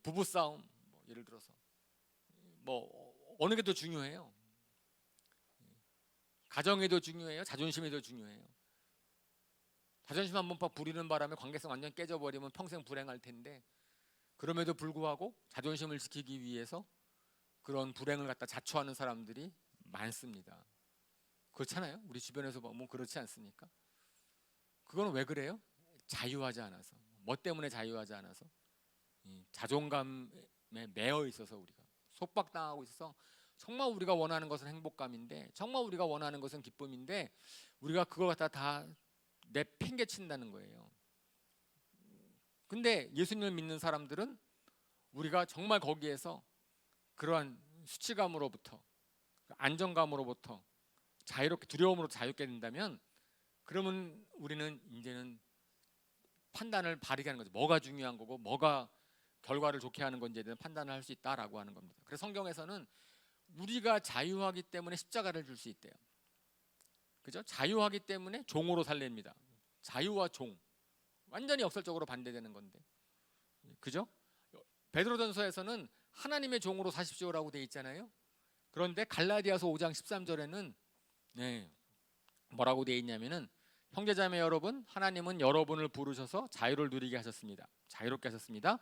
부부싸움, 예를 들어서 어느 게 더 중요해요? 가정이 더 중요해요? 자존심이 더 중요해요? 자존심 한번 팍 부리는 바람에 관계성 완전 깨져버리면 평생 불행할 텐데, 그럼에도 불구하고 자존심을 지키기 위해서 그런 불행을 갖다 자초하는 사람들이 많습니다. 그렇잖아요? 우리 주변에서 보면 그렇지 않습니까? 그건 왜 그래요? 자유하지 않아서. 뭐 때문에 자유하지 않아서? 자존감에 매여 있어서, 우리가 속박당하고 있어서, 정말 우리가 원하는 것은 행복감인데, 정말 우리가 원하는 것은 기쁨인데, 우리가 그걸 갖다 다 내팽개친다는 거예요. 근데 예수님을 믿는 사람들은 우리가 정말 거기에서 그러한 수치감으로부터, 안정감으로부터 자유롭게, 두려움으로 자유롭게 된다면, 그러면 우리는 이제는 판단을 바르게 하는 거죠. 뭐가 중요한 거고 뭐가 결과를 좋게 하는 건지에 대한 판단을 할 수 있다라고 하는 겁니다. 그래서 성경에서는 우리가 자유하기 때문에 십자가를 줄 수 있대요. 그죠? 자유하기 때문에 종으로 살립니다. 자유와 종, 완전히 역설적으로 반대되는 건데, 그죠? 베드로전서에서는 하나님의 종으로 사십시오라고 돼 있잖아요. 그런데 갈라디아서 5장 13절에는 뭐라고 돼 있냐면은, 형제자매 여러분, 하나님은 여러분을 부르셔서 자유를 누리게 하셨습니다. 자유롭게 하셨습니다.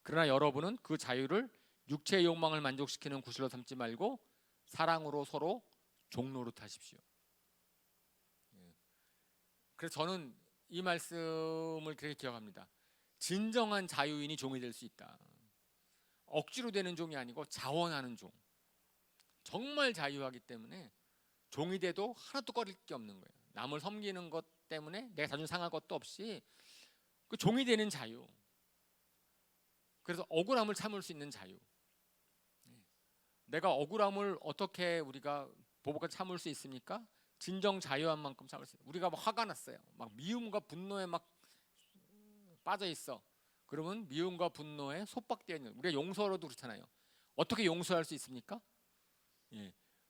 그러나 여러분은 그 자유를 육체의 욕망을 만족시키는 구실로 삼지 말고 사랑으로 서로 종노릇 하십시오. 그래서 저는 이 말씀을 그렇게 기억합니다. 진정한 자유인이 종이 될 수 있다. 억지로 되는 종이 아니고 자원하는 종. 정말 자유하기 때문에 종이 돼도 하나도 꺼릴 게 없는 거예요. 남을 섬기는 것 때문에 내가 자존심 상할 것도 없이 그 종이 되는 자유. 그래서 억울함을 참을 수 있는 자유. 내가 억울함을 어떻게 우리가 보복까지 참을 수 있습니까? 진정 자유한 만큼 참을 수 있어요. 우리가 막 화가 났어요. 막 미움과 분노에 막 빠져 있어. 그러면 미움과 분노에 속박되어 있는, 우리가 용서로도 그렇잖아요. 어떻게 용서할 수 있습니까?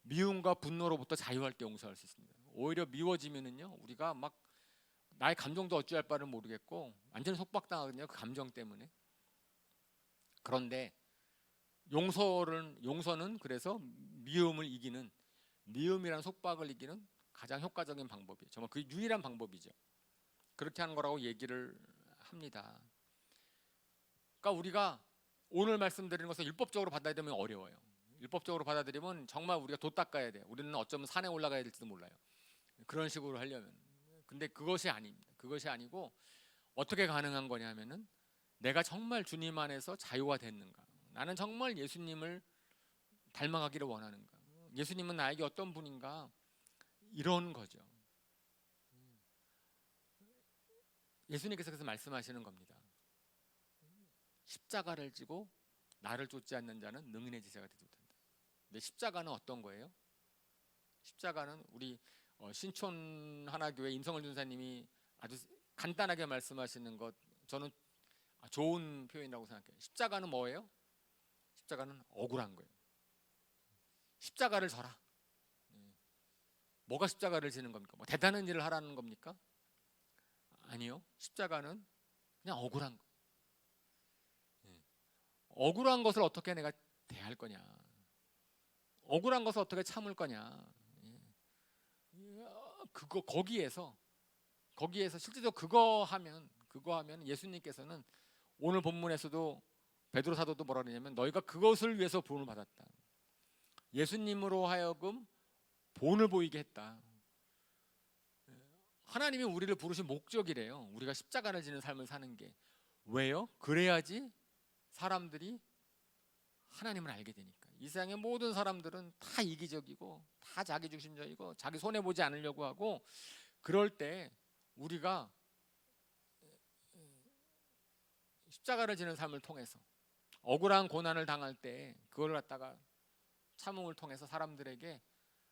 미움과 분노로부터 자유할 때 용서할 수 있습니다. 오히려 미워지면은요, 우리가 막 나의 감정도 어찌할 바를 모르겠고 완전히 속박당하거든요, 그 감정 때문에. 그런데 용서는 그래서 미움을 이기는, 미움이란 속박을 이기는 가장 효과적인 방법이에요. 정말 그 유일한 방법이죠. 그렇게 하는 거라고 얘기를 합니다. 그러니까 우리가 오늘 말씀드리는 것을 율법적으로 받아들이면 어려워요. 율법적으로 받아들이면 정말 우리가 돛 닦아야 돼요. 우리는 어쩌면 산에 올라가야 될지도 몰라요. 그런 식으로 하려면. 근데 그것이 아닙니다. 그것이 아니고 어떻게 가능한 거냐면은, 내가 정말 주님 안에서 자유가 됐는가, 나는 정말 예수님을 닮아가기를 원하는가, 예수님은 나에게 어떤 분인가, 이런 거죠. 예수님께서 그래서 말씀하시는 겁니다. 십자가를 지고 나를 쫓지 않는 자는 능인의 제자가 되지 못한다. 근데 십자가는 어떤 거예요? 십자가는 우리 신촌 하나교회 임성을 전사님이 아주 간단하게 말씀하시는 것, 저는 좋은 표현이라고 생각해요. 십자가는 뭐예요? 십자가는 억울한 거예요. 십자가를 져라. 뭐가 십자가를 지는 겁니까? 뭐 대단한 일을 하라는 겁니까? 아니요. 십자가는 그냥 억울한 거. 억울한 것을 어떻게 내가 대할 거냐, 억울한 것을 어떻게 참을 거냐. 그거 거기에서 실제로 그거 하면 예수님께서는 오늘 본문에서도 베드로 사도도 뭐라 그러냐면, 너희가 그것을 위해서 본을 받았다. 예수님으로 하여금 본을 보이게 했다. 하나님이 우리를 부르신 목적이래요. 우리가 십자가를 지는 삶을 사는 게. 왜요? 그래야지 사람들이 하나님을 알게 되니까. 이 세상의 모든 사람들은 다 이기적이고 다 자기중심적이고 자기 손해보지 않으려고 하고, 그럴 때 우리가 십자가를 지는 삶을 통해서 억울한 고난을 당할 때 그걸 갖다가 참음을 통해서 사람들에게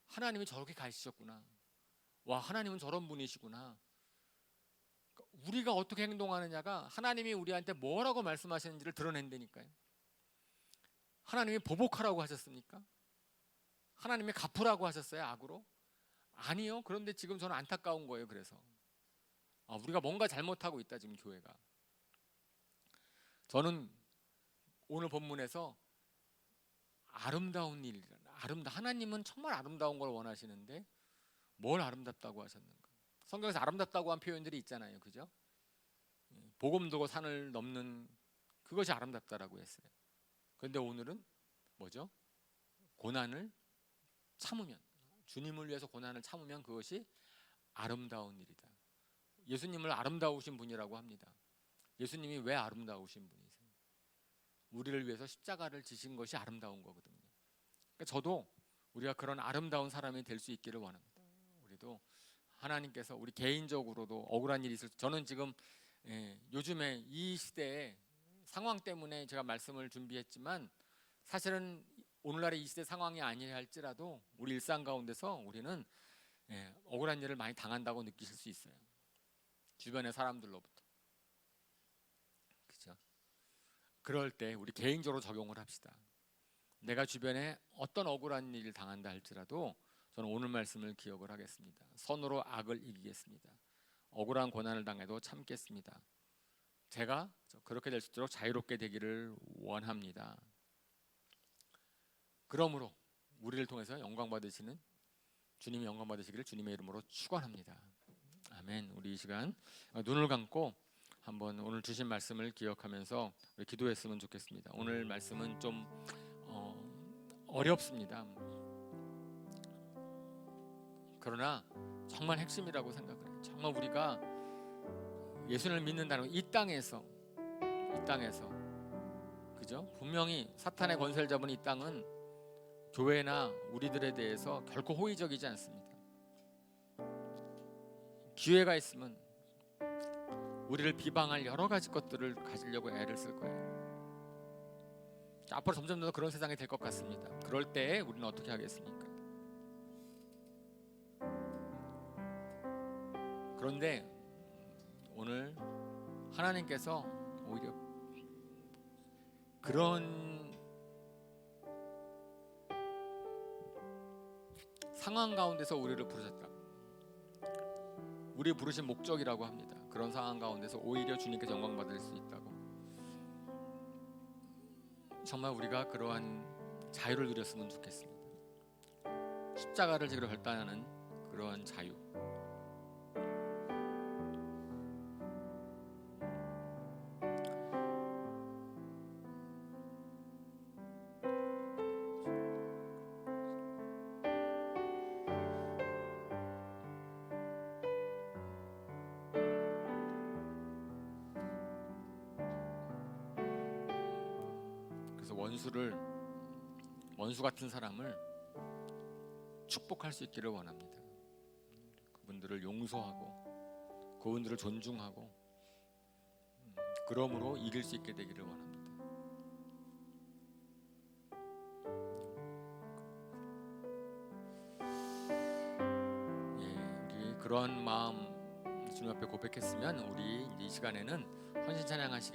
하나님이 저렇게 가르치셨구나, 와, 하나님은 저런 분이시구나. 우리가 어떻게 행동하느냐가 하나님이 우리한테 뭐라고 말씀하시는지를 드러낸다니까요. 하나님이 보복하라고 하셨습니까? 하나님이 갚으라고 하셨어요, 악으로? 아니요. 그런데 지금 저는 안타까운 거예요. 그래서 우리가 뭔가 잘못하고 있다, 지금 교회가. 저는 오늘 본문에서 아름다운 일, 하나님은 정말 아름다운 걸 원하시는데 뭘 아름답다고 하셨는가? 성경에서 아름답다고 한 표현들이 있잖아요, 그죠? 복음 두고 산을 넘는 그것이 아름답다라고 했어요. 그런데 오늘은 뭐죠? 고난을 참으면, 주님을 위해서 고난을 참으면 그것이 아름다운 일이다. 예수님을 아름다우신 분이라고 합니다. 예수님이 왜 아름다우신 분이세요? 우리를 위해서 십자가를 지신 것이 아름다운 거거든요. 그러니까 저도 우리가 그런 아름다운 사람이 될 수 있기를 원합니다. 우리도 하나님께서 우리 개인적으로도 억울한 일이 있을, 저는 지금 요즘에 이 시대에 상황 때문에 제가 말씀을 준비했지만 사실은 오늘날의 이 시대 상황이 아니라 할지라도 우리 일상 가운데서 우리는 억울한 일을 많이 당한다고 느끼실 수 있어요. 주변의 사람들로부터. 그렇죠? 그럴 때 우리 개인적으로 적용을 합시다. 내가 주변에 어떤 억울한 일을 당한다 할지라도 저는 오늘 말씀을 기억을 하겠습니다. 선으로 악을 이기겠습니다. 억울한 고난을 당해도 참겠습니다. 제가 그렇게 될 수 있도록 자유롭게 되기를 원합니다. 그러므로 우리를 통해서 영광 받으시는 주님이 영광 받으시기를 주님의 이름으로 축원합니다. 아멘. 우리 이 시간 눈을 감고 한번 오늘 주신 말씀을 기억하면서 우리 기도했으면 좋겠습니다. 오늘 말씀은 좀 어렵습니다. 그러나 정말 핵심이라고 생각을 해요. 정말 우리가 예수를 믿는다는 이 땅에서 그죠? 분명히 사탄의 권세를 잡은 이 땅은 교회나 우리들에 대해서 결코 호의적이지 않습니다. 기회가 있으면 우리를 비방할 여러 가지 것들을 가지려고 애를 쓸 거예요. 앞으로 점점 더 그런 세상이 될 것 같습니다. 그럴 때 우리는 어떻게 하겠습니까? 그런데 오늘 하나님께서 오히려 그런 상황 가운데서 우리를 부르셨다. 우리 부르신 목적이라고 합니다. 그런 상황 가운데서 오히려 주님께서 영광 받을 수 있다고. 정말 우리가 그러한 자유를 누렸으면 좋겠습니다. 십자가를 지기로 결단하는 그러한 자유. 그래서 원수 같은 사람을 축복할 수 있기를 원합니다. 그분들을 용서하고 그분들을 존중하고 그러므로 이길 수 있게 되기를 원합니다. 우리 그런 마음 주님 앞에 고백했으면 우리 이제 이 시간에는 헌신 찬양하시겠습니다.